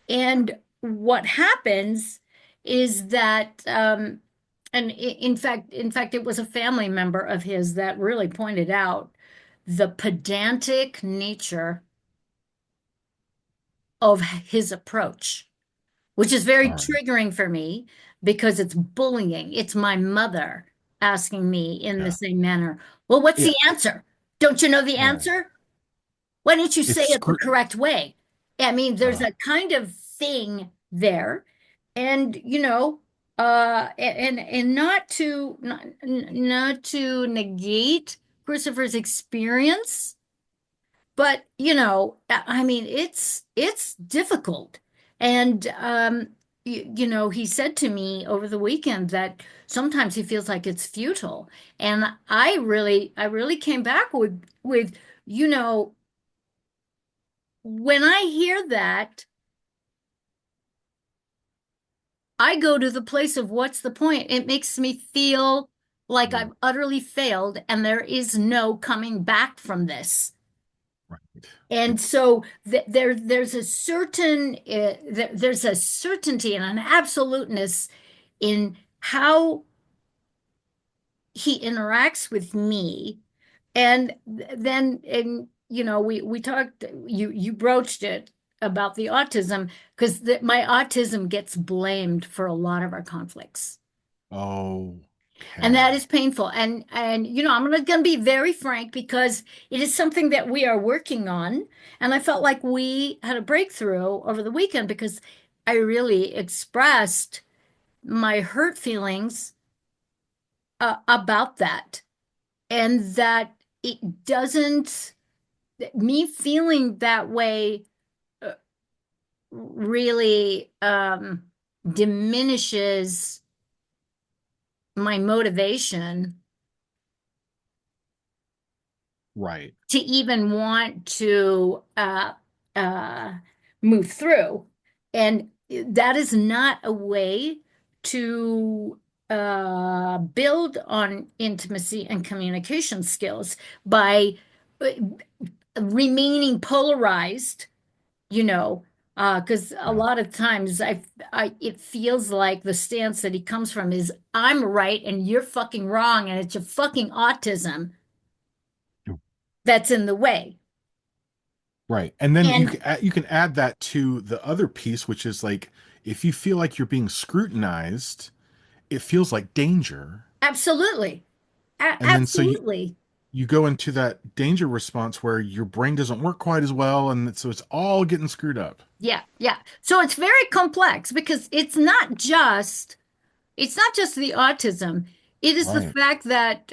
And what happens is that, and in fact, it was a family member of his that really pointed out the pedantic nature of his approach, which is very All right. triggering for me because it's bullying. It's my mother asking me in the Yeah. same manner. Well, what's Yeah. the answer? Don't you know the Right. answer? Why don't you say It's it the correct way? I mean, there's uh, a kind of thing there. And, and not to negate Christopher's experience, but I mean, it's difficult. And he said to me over the weekend that sometimes he feels like it's futile. And I really came back with, you know, when I hear that, I go to the place of what's the point? It makes me feel like mm, I've utterly failed and there is no coming back from this. right. And It's so there's a there's a certainty and an absoluteness in how he interacts with me. And then, and we talked, you broached it about the autism because my autism gets blamed for a lot of our conflicts. And that okay. is painful. And I'm gonna be very frank because it is something that we are working on. And I felt like we had a breakthrough over the weekend because I really expressed my hurt feelings about that. And that it doesn't, me feeling that way uh, really diminishes my motivation Right. to even want to uh, move through. And that is not a way to build on intimacy and communication skills by uh, remaining polarized, you know, because a Yeah. lot of times it feels like the stance that he comes from is I'm right and you're fucking wrong, and it's your fucking autism that's in the way. Right. And then And you can add that to the other piece, which is like if you feel like you're being scrutinized, it feels like danger. absolutely, And then so absolutely. you go into that danger response where your brain doesn't work quite as well, and so it's all getting screwed up. Yeah, yeah. So it's very complex because it's not just the autism. It is the Right. fact that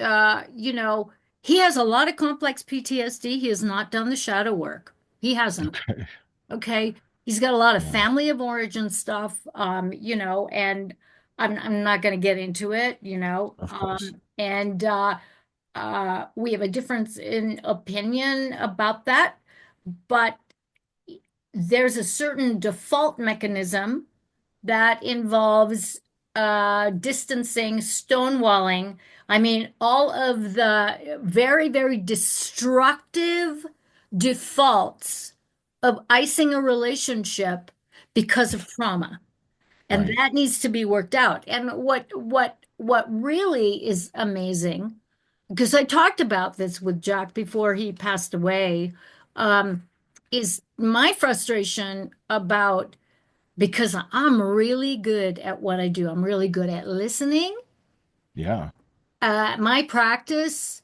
he has a lot of complex PTSD. He has not done the shadow work. He hasn't. Okay. Okay. He's got a lot of Yeah. family of origin stuff, and I'm not going to get into it, Of course. and we have a difference in opinion about that, but there's a certain default mechanism that involves distancing, stonewalling. I mean, all of the very, very destructive defaults of icing a relationship because of trauma. And Right. that needs to be worked out. And what really is amazing, because I talked about this with Jack before he passed away, um, is my frustration about, because I'm really good at what I do. I'm really good at listening. Yeah. My practice,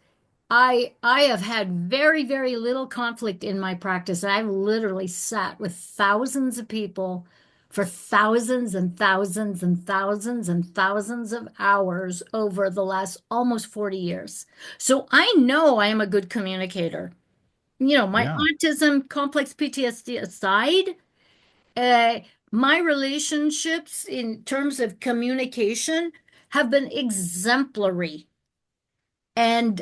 I have had very, very little conflict in my practice. I've literally sat with thousands of people for thousands and thousands and thousands and thousands of hours over the last almost 40 years. So I know I am a good communicator. My Yeah. autism, complex PTSD aside, uh, my relationships in terms of communication have been exemplary. And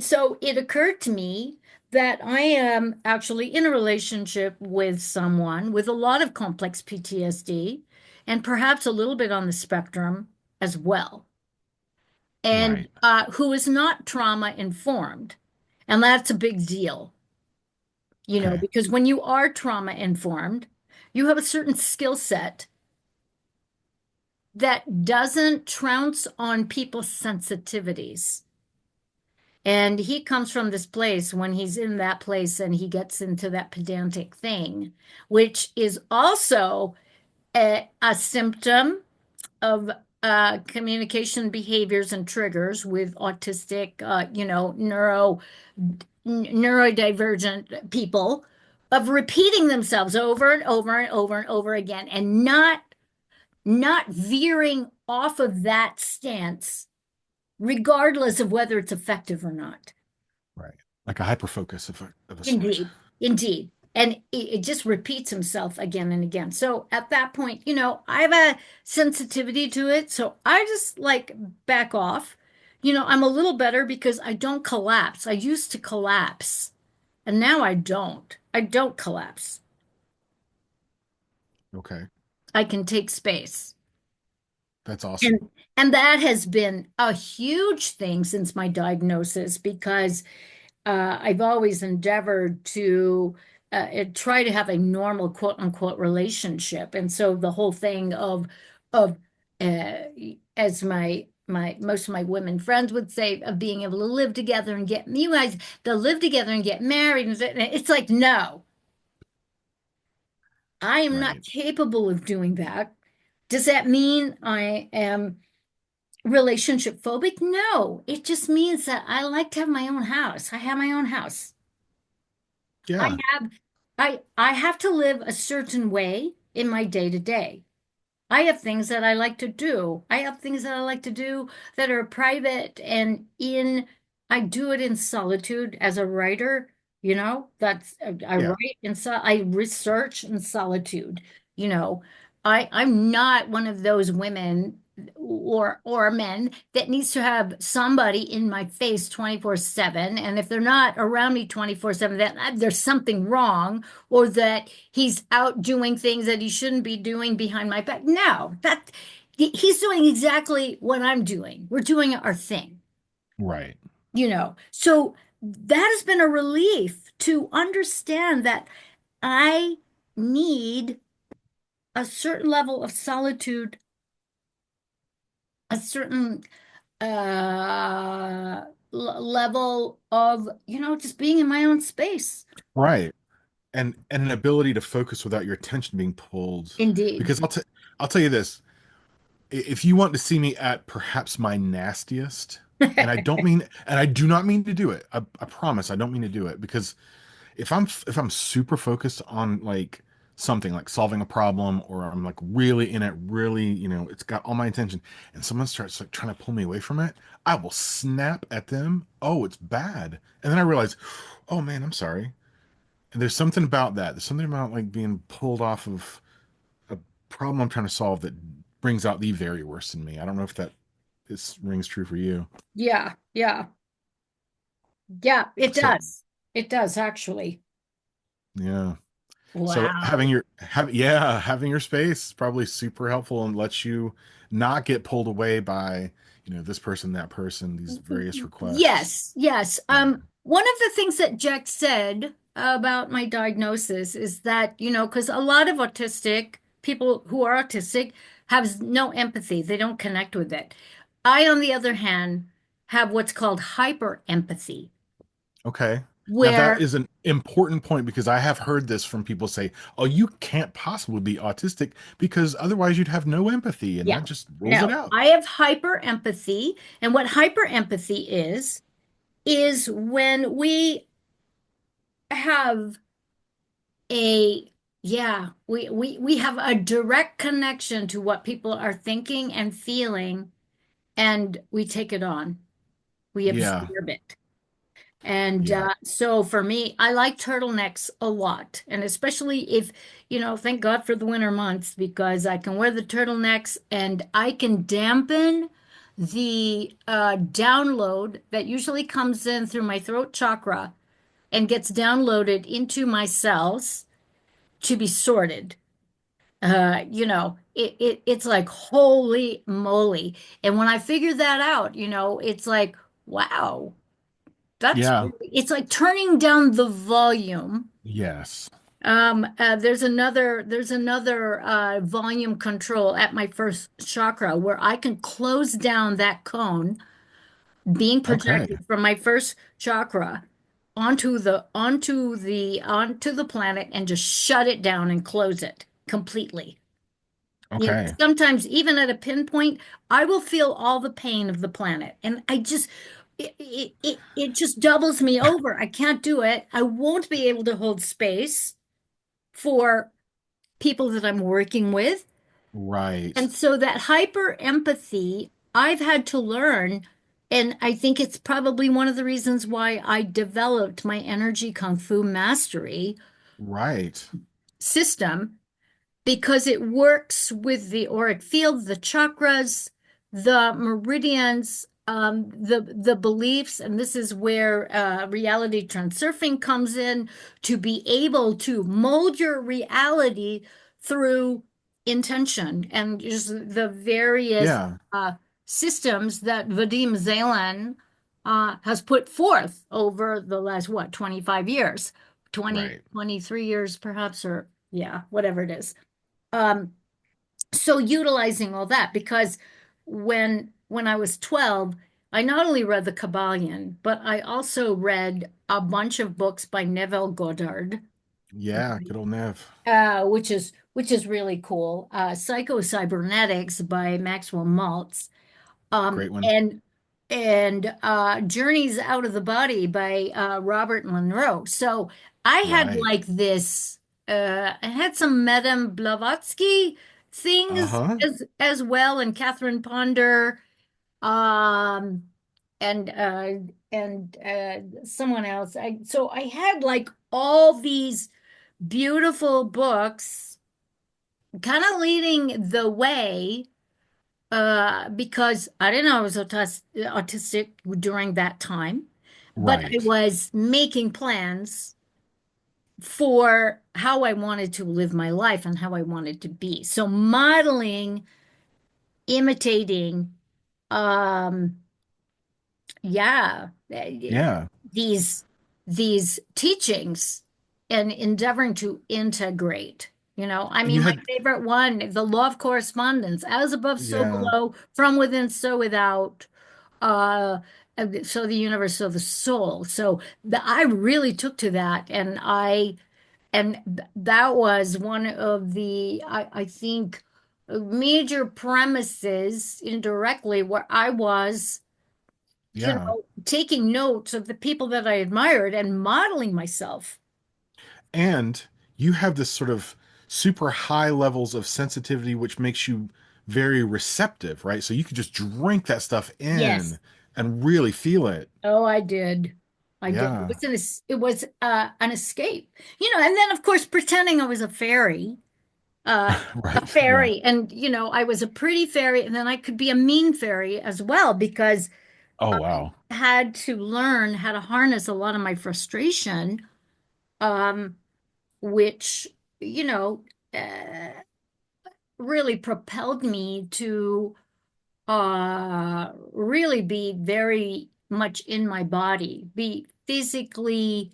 so it occurred to me that I am actually in a relationship with someone with a lot of complex PTSD and perhaps a little bit on the spectrum as well, and Right. who is not trauma informed. And that's a big deal, Okay. because when you are trauma informed, you have a certain skill set that doesn't trounce on people's sensitivities. And he comes from this place when he's in that place and he gets into that pedantic thing, which is also a symptom of communication behaviors and triggers with autistic, neurodivergent people of repeating themselves over and over and over and over again and not veering off of that stance, regardless of whether it's effective or not. Right. Like a hyper focus of a sort. Indeed, indeed. And it just repeats himself again and again. So at that point, I have a sensitivity to it. So I just like back off. I'm a little better because I don't collapse. I used to collapse, and now I don't. I don't collapse. Okay. I can take space. That's awesome. And and that has been a huge thing since my diagnosis because I've always endeavored to try to have a normal quote unquote relationship. And so the whole thing of uh, as my most of my women friends would say, of being able to live together and get you guys to live together and get married. And it's like, no, I am not Right. capable of doing that. Does that mean I am relationship phobic? No, it just means that I like to have my own house. I have my own house. I Yeah. have I have to live a certain way in my day to day. I have things that I like to do. I have things that I like to do that are private and I do it in solitude as a writer, that's I Yeah. write in I research in solitude, you know. I'm not one of those women or men that needs to have somebody in my face 24/7, and if they're not around me 24/7, that there's something wrong or that he's out doing things that he shouldn't be doing behind my back. No, he's doing exactly what I'm doing. We're doing our thing, Right. So that has been a relief to understand that I need a certain level of solitude, a certain level of, just being in my own space. Right. And an ability to focus without your attention being pulled. Indeed. Because I'll tell you this, if you want to see me at perhaps my nastiest, and I do not mean to do it. I promise I don't mean to do it because if I'm super focused on like something like solving a problem or I'm like really in it, really, it's got all my attention and someone starts like trying to pull me away from it, I will snap at them. Oh, it's bad. And then I realize, oh man, I'm sorry. And there's something about that. There's something about like being pulled off of a problem I'm trying to solve that brings out the very worst in me. I don't know if that this rings true for you. Yeah, yeah, yeah, it So does. It does actually. yeah. So Wow. having your space is probably super helpful and lets you not get pulled away by, this person, that person, these various requests. Yes, yes. Yeah. One of the things that Jack said about my diagnosis is that, because a lot of autistic people who are autistic have no empathy. They don't connect with it. I, on the other hand, have what's called hyperempathy, Okay. Now that where, is an important point because I have heard this from people say, "Oh, you can't possibly be autistic because otherwise you'd have no empathy," and yeah, that just rules it no, out. I have hyperempathy. And what hyperempathy is when we have a yeah, we have a direct connection to what people are thinking and feeling, and we take it on. We Yeah. absorb it. And Yeah. so for me, I like turtlenecks a lot. And especially if, thank God for the winter months because I can wear the turtlenecks and I can dampen the download that usually comes in through my throat chakra and gets downloaded into my cells to be sorted. It's like holy moly. And when I figure that out, it's like, wow, Yeah. it's like turning down the volume. Yes. There's another volume control at my first chakra where I can close down that cone being Okay. projected from my first chakra onto the planet and just shut it down and close it completely. Okay. Sometimes even at a pinpoint, I will feel all the pain of the planet. And it just doubles me over. I can't do it. I won't be able to hold space for people that I'm working with. Right. And so that hyper empathy, I've had to learn. And I think it's probably one of the reasons why I developed my energy kung fu mastery Right. system, because it works with the auric field, the chakras, the meridians, the beliefs, and this is where reality transurfing comes in, to be able to mold your reality through intention and just the various Yeah. uh, systems that Vadim Zeland has put forth over the last, what, 25 years, 20, Right. 23 years perhaps, or yeah, whatever it is. Um, so utilizing all that, because when I was 12, I not only read the Kabbalion, but I also read a bunch of books by Neville Goddard, Yeah. Good old Nev. which is really cool. Psycho-Cybernetics by Maxwell Maltz, um, Great one. and Journeys Out of the Body by Robert Monroe. So I had Right. like this. I had some Madame Blavatsky things Uh-huh. as well, and Catherine Ponder, um, and someone else. So I had like all these beautiful books, kind of leading the way, because I didn't know I was autistic during that time, but I Right. was making plans for how I wanted to live my life and how I wanted to be. So modeling, imitating, um, yeah, Yeah. these these teachings and endeavoring to integrate. I And you mean, my had, favorite one, the law of correspondence, as above, so yeah. below, from within, so without, uh, so the universe, so the soul. So I really took to that, and that was one of the, I think, major premises indirectly where I was, Yeah. taking notes of the people that I admired and modeling myself. And you have this sort of super high levels of sensitivity, which makes you very receptive, right? So you could just drink that stuff Yes. in and really feel it. Oh, I did. I did. Yeah. It was an escape. And then of course pretending I was uh, a Right. Yeah. fairy, and I was a pretty fairy, and then I could be a mean fairy as well, because Oh, I wow. had to learn how to harness a lot of my frustration, um, which, you know, uh, really propelled me to really be very much in my body, be physically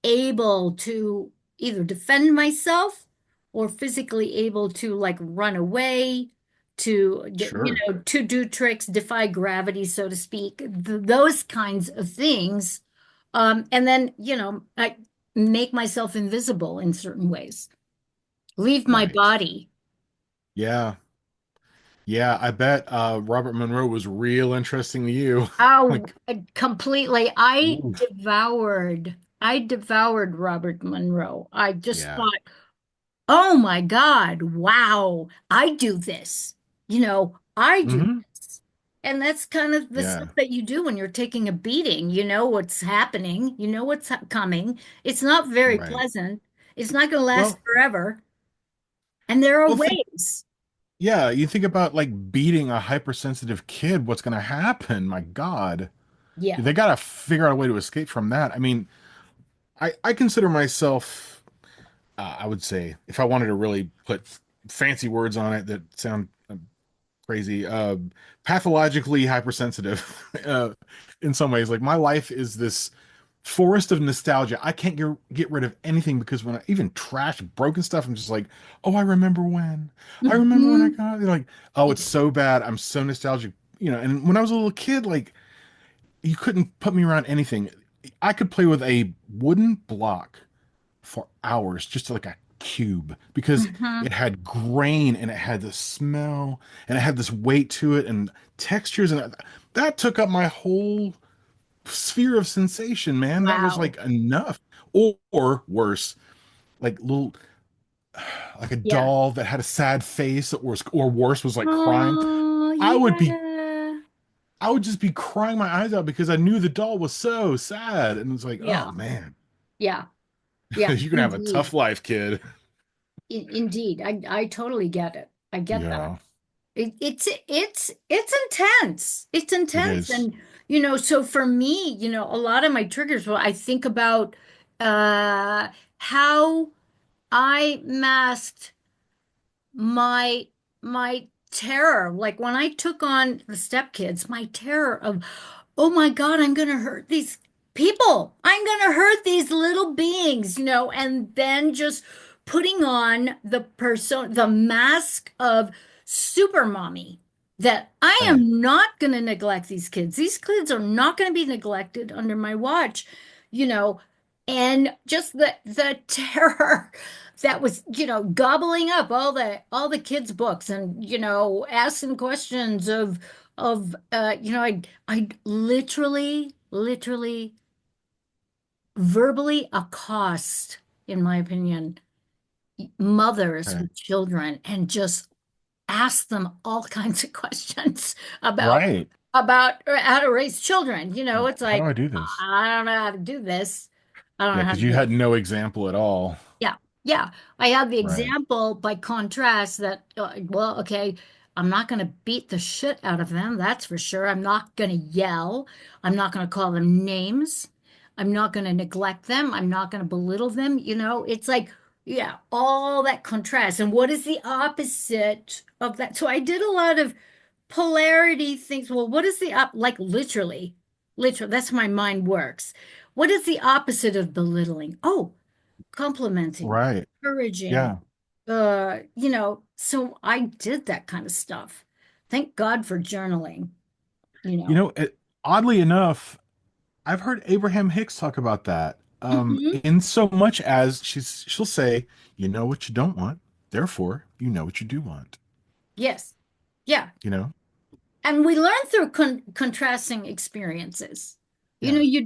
able to either defend myself or physically able to like run away, Sure. to do tricks, defy gravity, so to speak, those kinds of things. And then, I make myself invisible in certain ways, leave my Right. body. Yeah. Yeah. I bet Robert Monroe was real interesting to you. Oh, Like, completely. oof. I devoured Robert Monroe. I just Yeah. thought, oh my God, wow, I do this. I do Hmm. this. And that's kind of the stuff Yeah. that you do when you're taking a beating. You know what's happening, you know what's coming. It's not very Right. pleasant. It's not going to last Well, forever. And there are well, think, ways. yeah, you think about like beating a hypersensitive kid, what's going to happen? My God. Yeah. They got to figure out a way to escape from that. I mean, I consider myself, I would say, if I wanted to really put fancy words on it that sound crazy, pathologically hypersensitive in some ways. Like my life is this forest of nostalgia. I can't get rid of anything because when I even trash broken stuff, I'm just like, oh, I remember when. I remember when I Mhm. got like, oh, it's so bad. I'm so nostalgic. And when I was a little kid, like you couldn't put me around anything. I could play with a wooden block for hours, just like a cube because Hmm. it had grain and it had the smell and it had this weight to it and textures and that took up my whole sphere of sensation, man. That was Wow. like enough. Or worse, like little like a Yeah. doll that had a sad face or worse was like crying. Oh, I would be yeah. I would just be crying my eyes out because I knew the doll was so sad and it's like, oh Yeah. man, Yeah. Yeah. you're gonna have a tough Indeed. life, kid. Indeed. I totally get it. I get that. Yeah, It's intense. It's it intense. is. And so for me, a lot of my triggers, well, I think about uh how I masked my my terror, like when I took on the stepkids, my terror of, oh my God, I'm gonna hurt these people, I'm gonna hurt these little beings, and then just putting on the mask of super mommy, that I Right. am not gonna neglect these kids are not gonna be neglected under my watch, you know and just the terror that was, gobbling up all the kids' books, and, asking questions I literally verbally accost, in my opinion, mothers Okay. with children, and just ask them all kinds of questions about Right. how to raise children. It's How do like, I do this? I don't know how to do this. I don't Yeah, know how to because you do had it. no example at all. Yeah, yeah. I have the Right. example by contrast that, well, okay, I'm not going to beat the shit out of them, that's for sure. I'm not going to yell. I'm not going to call them names. I'm not going to neglect them. I'm not going to belittle them. It's like, yeah, all that contrast. And what is the opposite of that? So I did a lot of polarity things. Well, what is like literally, that's how my mind works. What is the opposite of belittling? Oh, complimenting, Right. encouraging, Yeah. so I did that kind of stuff. Thank God for journaling, you You know. know, oddly enough, I've heard Abraham Hicks talk about that. Hmm. In so much as she'll say, you know what you don't want, therefore you know what you do want. Yes. Yeah. You know? And we learn through contrasting experiences. Yeah. You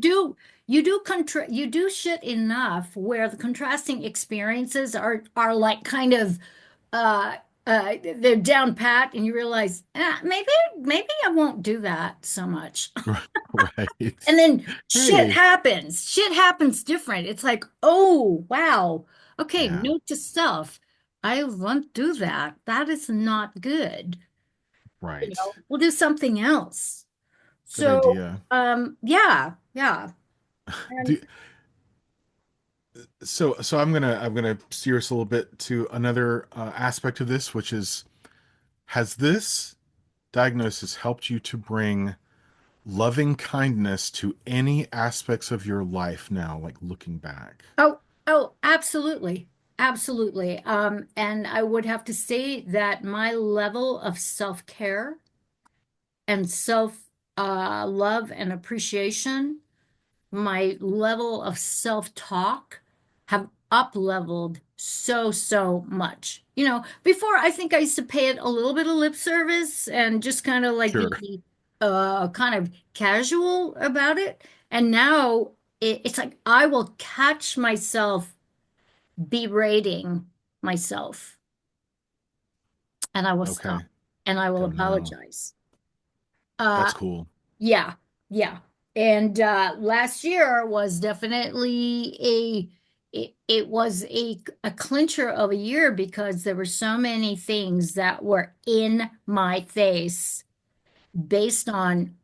do shit enough where the contrasting experiences are like kind of uh they're down pat, and you realize, maybe I won't do that so much. Right. And then Hey. shit happens different. It's like, oh wow, okay, Yeah. note to self, I won't do that, that is not good. Right. We'll do something else. Good So, idea. yeah, yeah. And Do, so I'm gonna steer us a little bit to another aspect of this, which is has this diagnosis helped you to bring loving kindness to any aspects of your life now, like looking back? oh, absolutely. Absolutely. And I would have to say that my level of self-care and self love and appreciation, my level of self-talk, have up leveled so much. Before, I think I used to pay it a little bit of lip service and just kind of like Sure. be kind of casual about it. And now it's like I will catch myself berating myself, and I will stop, Okay. and I will Oh no. apologize. Uh That's cool. yeah, yeah. And last year was definitely it was a clincher of a year, because there were so many things that were in my face based on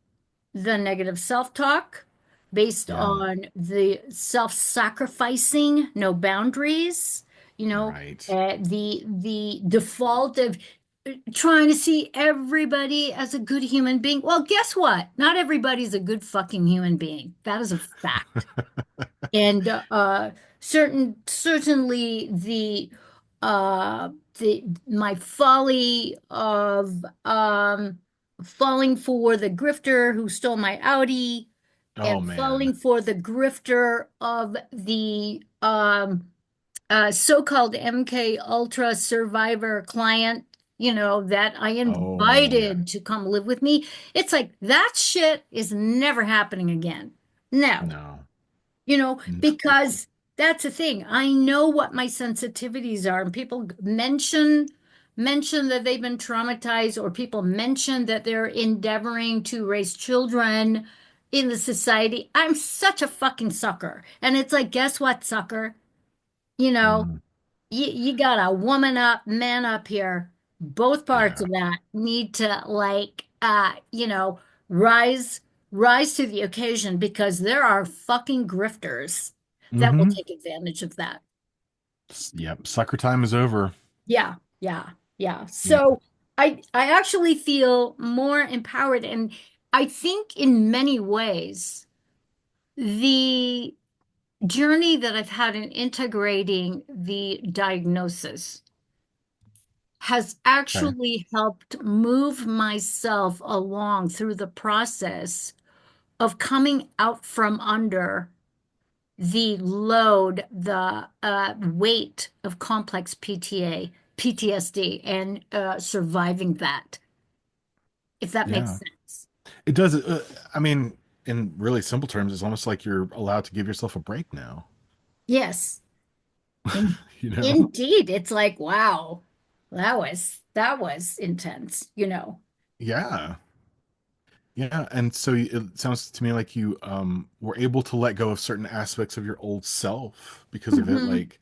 the negative self-talk, based Yeah. on the self-sacrificing, no boundaries, Right. the default of trying to see everybody as a good human being. Well, guess what? Not everybody's a good fucking human being. That is a fact. And certainly the my folly of falling for the grifter who stole my Audi, Oh and man. falling for the grifter of the so-called MK Ultra survivor client, that I Oh, invited to come live with me. It's like that shit is never happening again. No, no. No. because that's the thing. I know what my sensitivities are, and people mention that they've been traumatized, or people mention that they're endeavoring to raise children in the society. I'm such a fucking sucker. And it's like, guess what, sucker? You know, Mm, you got a woman up, man up here. Both parts yeah. of that need to rise rise to the occasion because there are fucking grifters that will Hmm. take advantage of that. Yep. Sucker time is over. Yeah, yeah, yeah. Yeah. So I actually feel more empowered, and I think in many ways the journey that I've had in integrating the diagnosis has Okay. actually helped move myself along through the process of coming out from under the load, the weight of complex PTSD, and surviving that, if that makes Yeah. sense. It does. I mean, in really simple terms, it's almost like you're allowed to give yourself a break now. Yes, in, You know? indeed. It's like, wow, that was intense. Yeah. Yeah. And so it sounds to me like you were able to let go of certain aspects of your old self because of it. Hmm. Like,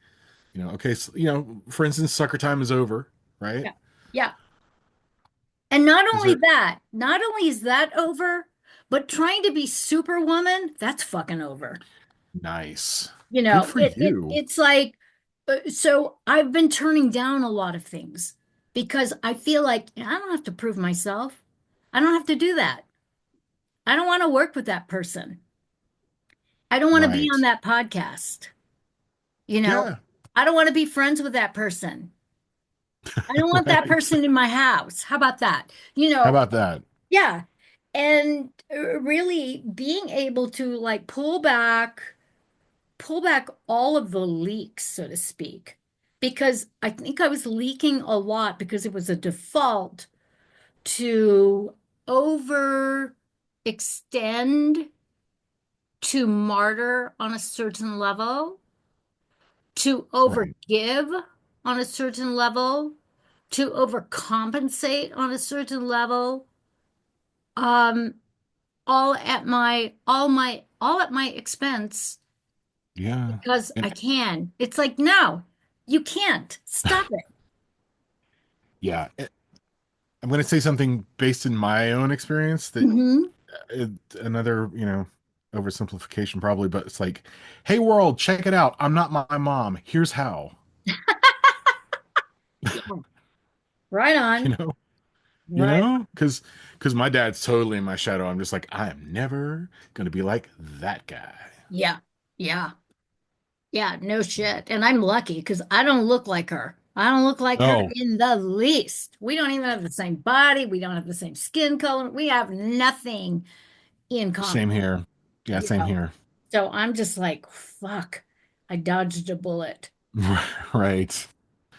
okay, so, for instance, sucker time is over, right? Yeah. Yeah. And not Is only there that, not only is that over, but trying to be superwoman, that's fucking over. nice? You Good know, for it, it you. it's like so I've been turning down a lot of things because I feel like I don't have to prove myself. I don't have to do that. I don't want to work with that person. I don't want to be on Right. that podcast. You know, Yeah. I don't want to be friends with that person. I don't want that Right. person in my house. How about that? How about that? Yeah. And really being able to like pull back all of the leaks, so to speak, because I think I was leaking a lot because it was a default to overextend, to martyr on a certain level, to Right. overgive on a certain level, to overcompensate on a certain level. Um, all at my expense Yeah. because I And can. It's like, no, you can't. Stop it. yeah, I'm going to say something based in my own experience that Hmm. it, another, oversimplification probably, but it's like, hey world, check it out. I'm not my mom. Here's how. Yeah. Right You on. know, Right. because my dad's totally in my shadow. I'm just like, I am never going to be like that guy. Yeah. Yeah. Yeah. No shit. And I'm lucky because I don't look like her. I don't look like her Oh, in the least. We don't even have the same body. We don't have the same skin color. We have nothing in common, same here. Yeah, you same know. here. So I'm just like, fuck, I dodged a bullet, Right.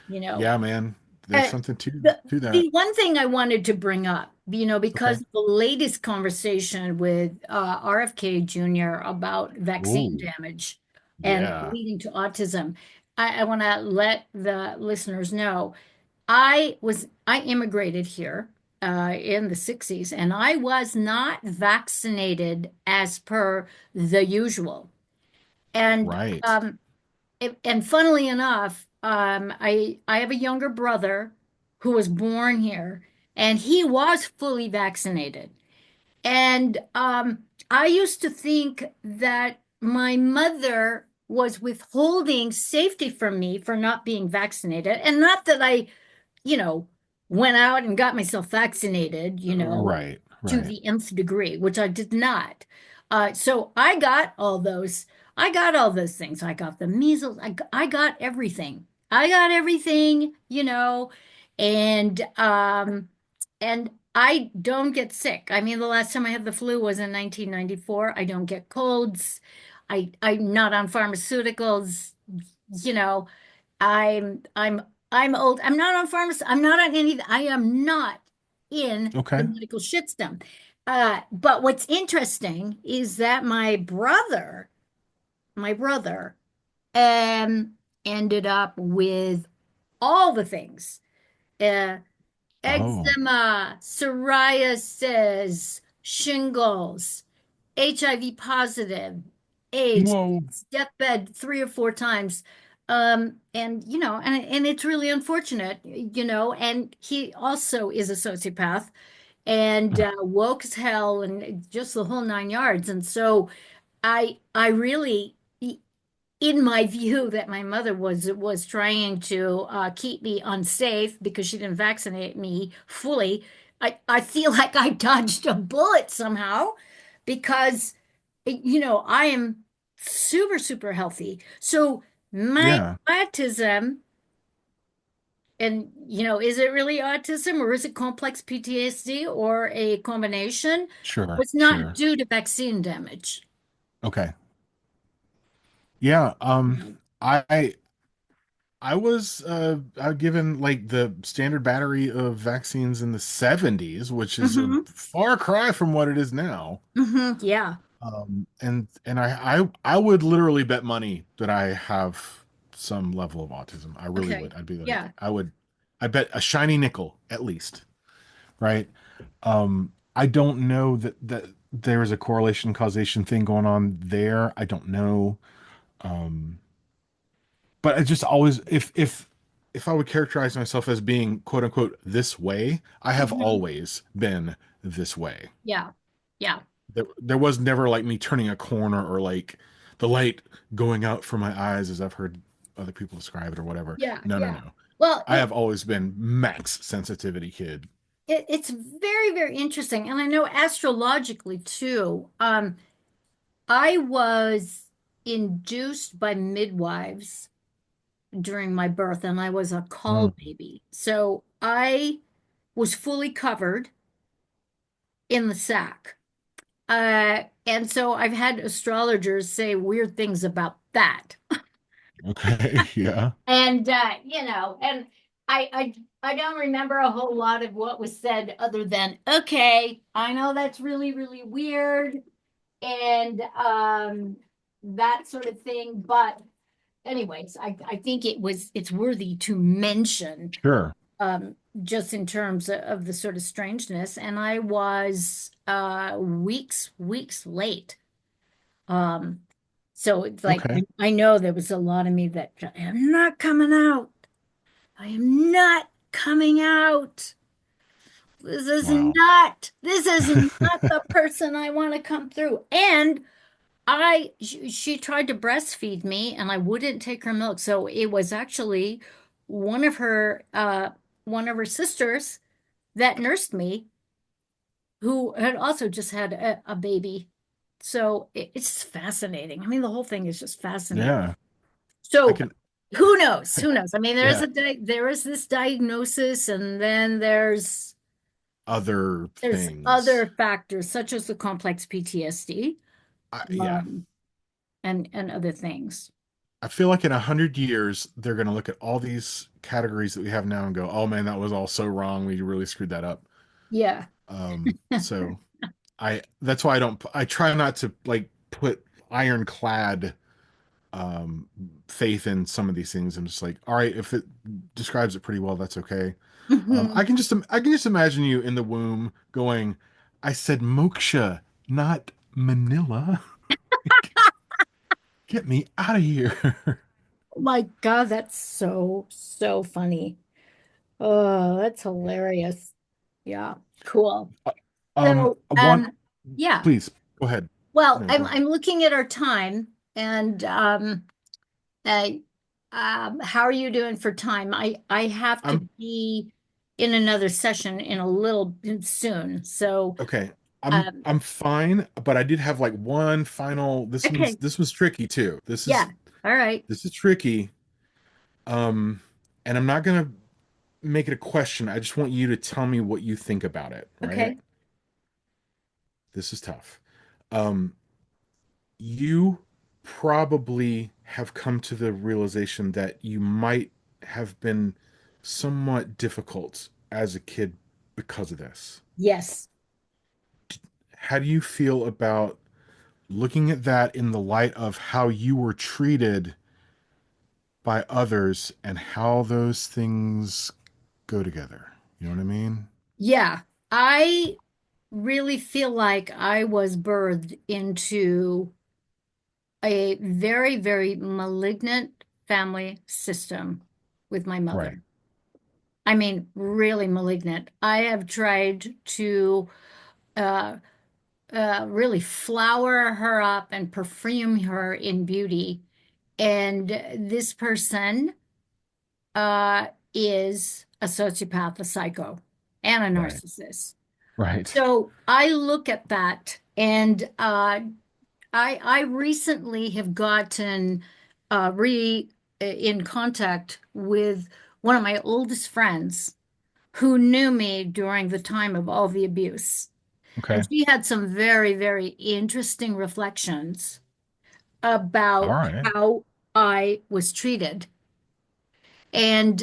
you know. Yeah, man. There's Uh, something to the to that. the one thing I wanted to bring up, Okay. because the latest conversation with RFK Jr. about vaccine Oh, damage and yeah. leading to autism, I want to let the listeners know I immigrated here in the 60s, and I was not vaccinated as per the usual. And Right. funnily enough, I have a younger brother who was born here, and he was fully vaccinated. And I used to think that my mother was withholding safety from me for not being vaccinated, and not that I, you know, went out and got myself vaccinated, Right. to Right. the nth degree, which I did not. So I got all those things. I got the measles. I got everything. I got everything, and I don't get sick. I mean, the last time I had the flu was in 1994. I don't get colds. I'm not on pharmaceuticals, you know. I'm I'm old. I'm not on pharmacy. I'm not on any. I am not in the Okay. medical shitstorm. But what's interesting is that my brother, um, ended up with all the things. Uh, Oh. Eczema, psoriasis, shingles, HIV positive, AIDS, Whoa. deathbed 3 or 4 times. And and it's really unfortunate, and he also is a sociopath and woke as hell and just the whole 9 yards. And so I really, in my view, that my mother was trying to keep me unsafe because she didn't vaccinate me fully. I feel like I dodged a bullet somehow because I am super super healthy. So my Yeah. autism, and is it really autism or is it complex PTSD or a combination, Sure. was not Sure. due to vaccine damage. Okay. Yeah. Yeah. I was given like the standard battery of vaccines in the 70s, which is a Hmm. far cry from what it is now. Yeah. And I would literally bet money that I have some level of autism. I really Okay. would. I'd be like, Yeah. I bet a shiny nickel at least, right? I don't know that there is a correlation causation thing going on there. I don't know. Um, but I just always if I would characterize myself as being quote unquote this way, I have Hmm. always been this way. Yeah. Yeah. There was never like me turning a corner or like the light going out from my eyes as I've heard other people describe it or whatever. Yeah. No, no, Yeah. no. Well, I have always been max sensitivity kid. it's very, very interesting. And I know astrologically too. I was induced by midwives during my birth, and I was a call Mm, baby. So I was fully covered in the sack. And so I've had astrologers say weird things about that. okay, yeah, And and I I I don't remember a whole lot of what was said other than, okay, I know that's really, really weird and that sort of thing. But anyways, I think it's worthy to mention, sure, just in terms of the sort of strangeness. And I was weeks late. Um, so it's like okay, I know there was a lot of me that I am not coming out. I am not coming out. wow, This is not the person I want to come through. And she tried to breastfeed me and I wouldn't take her milk. So it was actually one of her, one of her sisters that nursed me who had also just had a baby. So it's fascinating. I mean, the whole thing is just fascinating. yeah, I So can, who knows? Who knows? I mean, yeah, there is this diagnosis, and then other there's things. other factors such as the complex PTSD, Yeah, um, and other things. I feel like in 100 years, they're going to look at all these categories that we have now and go, "Oh man, that was all so wrong. We really screwed that up." Yeah. So that's why I try not to like put ironclad um, faith in some of these things. I'm just like, all right, if it describes it pretty well, that's okay. Mhm. I can just imagine you in the womb going, "I said moksha, not Manila. Get me out of here." Oh my God, that's so, so funny. Oh, that's hilarious. Yeah, cool. So, One, yeah. please go ahead. Well, No, go I'm ahead. I'm looking at our time, and uh, how are you doing for time? I have to I'm be in another session in a little bit soon. So, okay. um, I'm fine, but I did have like one final. okay, This was tricky too. yeah, all right, This is tricky. Um, and I'm not gonna make it a question. I just want you to tell me what you think about it, right? okay. This is tough. Um, you probably have come to the realization that you might have been somewhat difficult as a kid because of this. Yes. How do you feel about looking at that in the light of how you were treated by others and how those things go together? You know what I mean? Yeah. I really feel like I was birthed into a very, very malignant family system with my Right. mother. I mean, really malignant. I have tried to uh, really flower her up and perfume her in beauty. And this person is a sociopath, a psycho, and a Right. narcissist. Right. So I look at that, and I recently have gotten re in contact with one of my oldest friends who knew me during the time of all the abuse. And Okay. she had some very, very interesting reflections All about right. how I was treated. And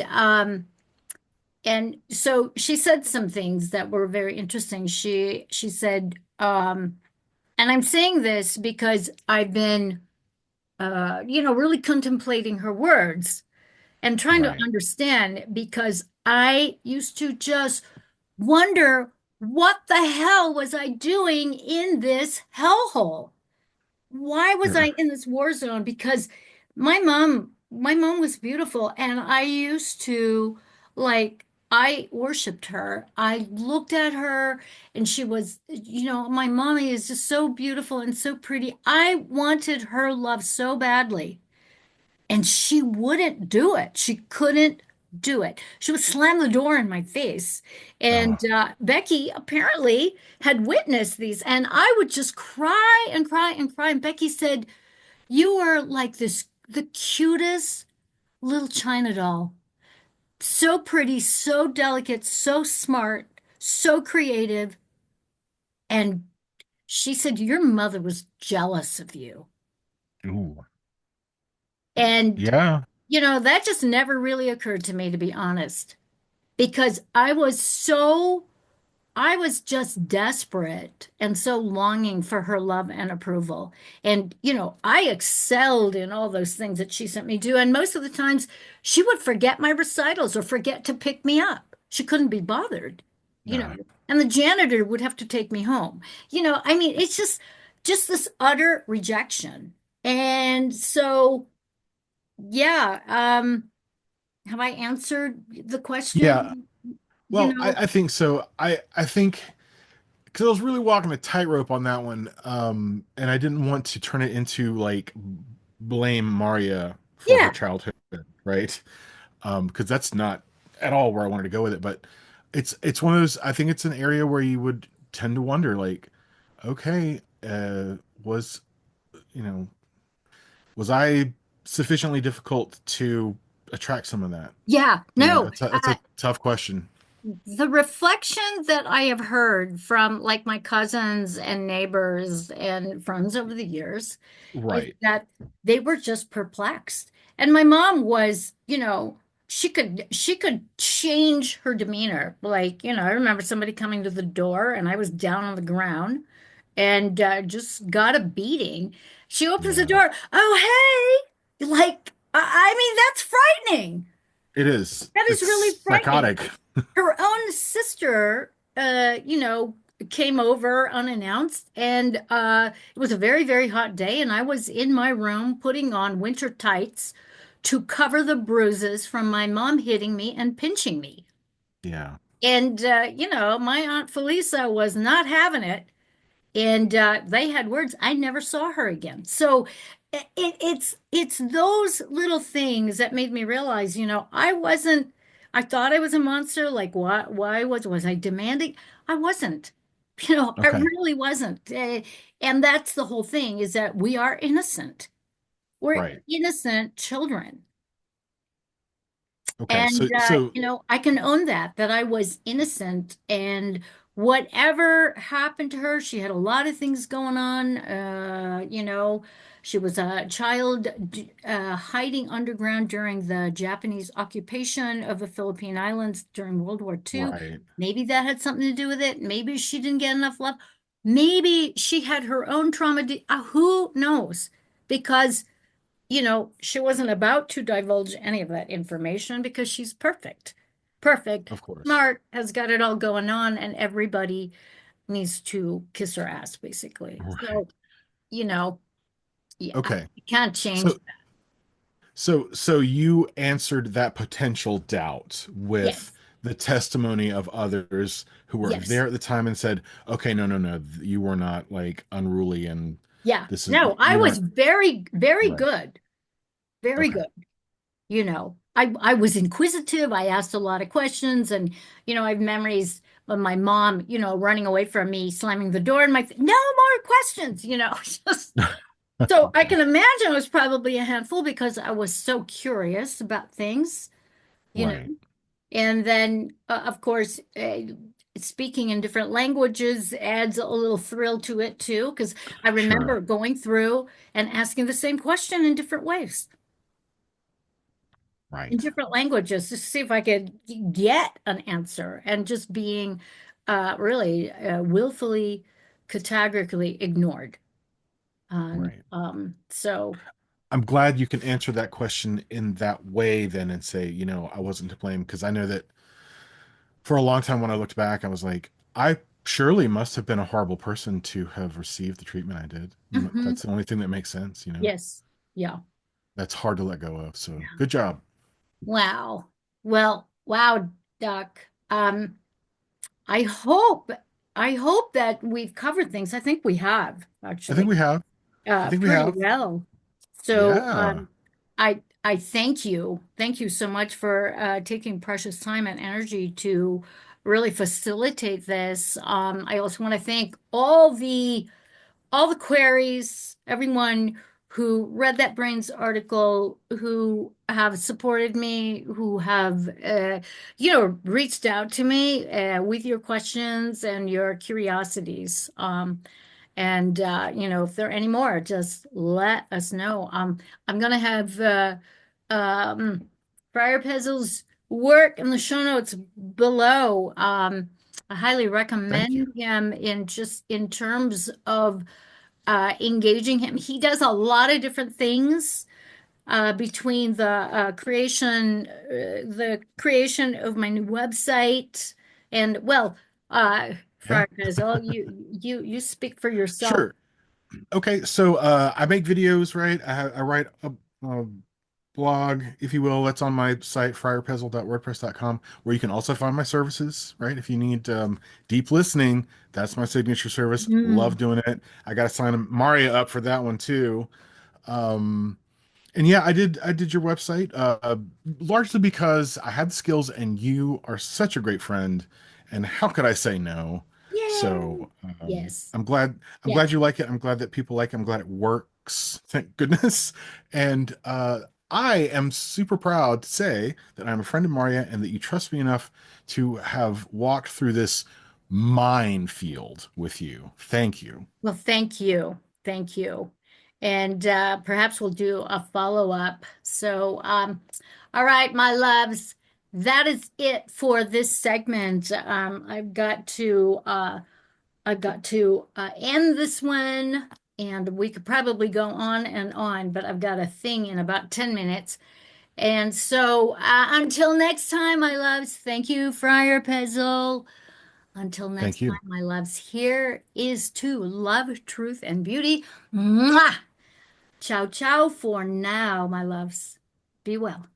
so she said some things that were very interesting. She said, and I'm saying this because I've been really contemplating her words and trying to Right. understand because I used to just wonder what the hell was I doing in this hellhole? Why was I Sure. in this war zone? Because my mom was beautiful, and I used to I worshiped her. I looked at her, and she was, my mommy is just so beautiful and so pretty. I wanted her love so badly. And she wouldn't do it. She couldn't do it. She would slam the door in my face. And Oh, Becky apparently had witnessed these. And I would just cry and cry and cry. And Becky said, "You are like the cutest little China doll. So pretty, so delicate, so smart, so creative." And she said, "Your mother was jealous of you." ooh. And, Yeah. that just never really occurred to me, to be honest, because I was just desperate and so longing for her love and approval. And, I excelled in all those things that she sent me to. And most of the times she would forget my recitals or forget to pick me up. She couldn't be bothered, you know, No. and the janitor would have to take me home. I mean, it's just this utter rejection. And so, yeah, have I answered the Yeah. question? You Well, know, I think so. I think because I was really walking a tightrope on that one, and I didn't want to turn it into like blame Maria for her yeah, childhood, right? Because that's not at all where I wanted to go with it. But it's one of those. I think it's an area where you would tend to wonder, like, okay, was you know, was I sufficiently difficult to attract some of that? yeah, no. It's a tough question. The reflection that I have heard from like my cousins and neighbors and friends over the years is Right. that they were just perplexed. And my mom was, she could change her demeanor. Like, I remember somebody coming to the door and I was down on the ground and just got a beating. She opens the Yeah. door. Oh, hey. Like, I mean, that's frightening. It is. That is really It's frightening. psychotic. Her own sister, came over unannounced, and it was a very, very hot day, and I was in my room putting on winter tights to cover the bruises from my mom hitting me and pinching me. Yeah. And my Aunt Felisa was not having it, and they had words. I never saw her again. So it's those little things that made me realize, I wasn't. I thought I was a monster. Like, why was I demanding? I wasn't. I Okay. really wasn't. And that's the whole thing, is that we are innocent. We're Right. innocent children. Okay. And So I can own that I was innocent and whatever happened to her, she had a lot of things going on. She was a child hiding underground during the Japanese occupation of the Philippine Islands during World War II. Right. Maybe that had something to do with it. Maybe she didn't get enough love. Maybe she had her own trauma. Who knows? Because she wasn't about to divulge any of that information because she's perfect. Perfect, Of course. smart, has got it all going on, and everybody needs to kiss her ass, basically. Right. So, you know, yeah, Okay. you can't change So that. so you answered that potential doubt with Yes, the testimony of others who were yes. there at the time and said, "Okay, no, no, no, you were not like unruly and Yeah. this is No, I you was weren't very, very right." good. Very Okay. good. I was inquisitive. I asked a lot of questions, and I have memories of my mom, running away from me, slamming the door, and no more questions, just so I can imagine it was probably a handful because I was so curious about things, you know. Right. And then, of course, speaking in different languages adds a little thrill to it too, because I remember Sure. going through and asking the same question in different ways, in Right. different languages, to see if I could get an answer, and just being really willfully, categorically ignored. And Right. so, I'm glad you can answer that question in that way then and say, I wasn't to blame because I know that for a long time when I looked back, I was like, I surely must have been a horrible person to have received the treatment I did. mhm, That's the only thing that makes sense. yes, yeah. That's hard to let go of. So good job. Wow. Well, wow, Doc. I hope, I hope that we've covered things. I think we have I think actually, we have. I think we pretty have. well. So, Yeah. I thank you so much for taking precious time and energy to really facilitate this. I also want to thank all the queries, everyone who read that Brains article, who have supported me, who have, reached out to me with your questions and your curiosities. And if there are any more, just let us know. I'm gonna have um, Friar Pesel's work in the show notes below. I highly Thank you. recommend him in terms of engaging him. He does a lot of different things between the creation of my new website, and well, Yeah. Friar Pesel, you speak for yourself. Sure. Okay. So I make videos, right? I write a blog, if you will, that's on my site, friarpesel.wordpress.com, where you can also find my services, right? If you need deep listening, that's my signature service. Love Mm. doing it. I got to sign Maria up for that one too. Um, and yeah, I did your website largely because I had the skills and you are such a great friend. And how could I say no? Yay! So Yes, I'm glad yes. you like it. I'm glad that people like it. I'm glad it works. Thank goodness. And I am super proud to say that I'm a friend of Maria and that you trust me enough to have walked through this minefield with you. Thank you. Well, thank you. Thank you. And perhaps we'll do a follow-up. So, all right, my loves, that is it for this segment. I've got to end this one, and we could probably go on and on, but I've got a thing in about 10 minutes. And so, until next time, my loves, thank you, Friar Pezzle. Until next Thank you. time, my loves, here is to love, truth, and beauty. Mwah! Ciao, ciao for now, my loves. Be well.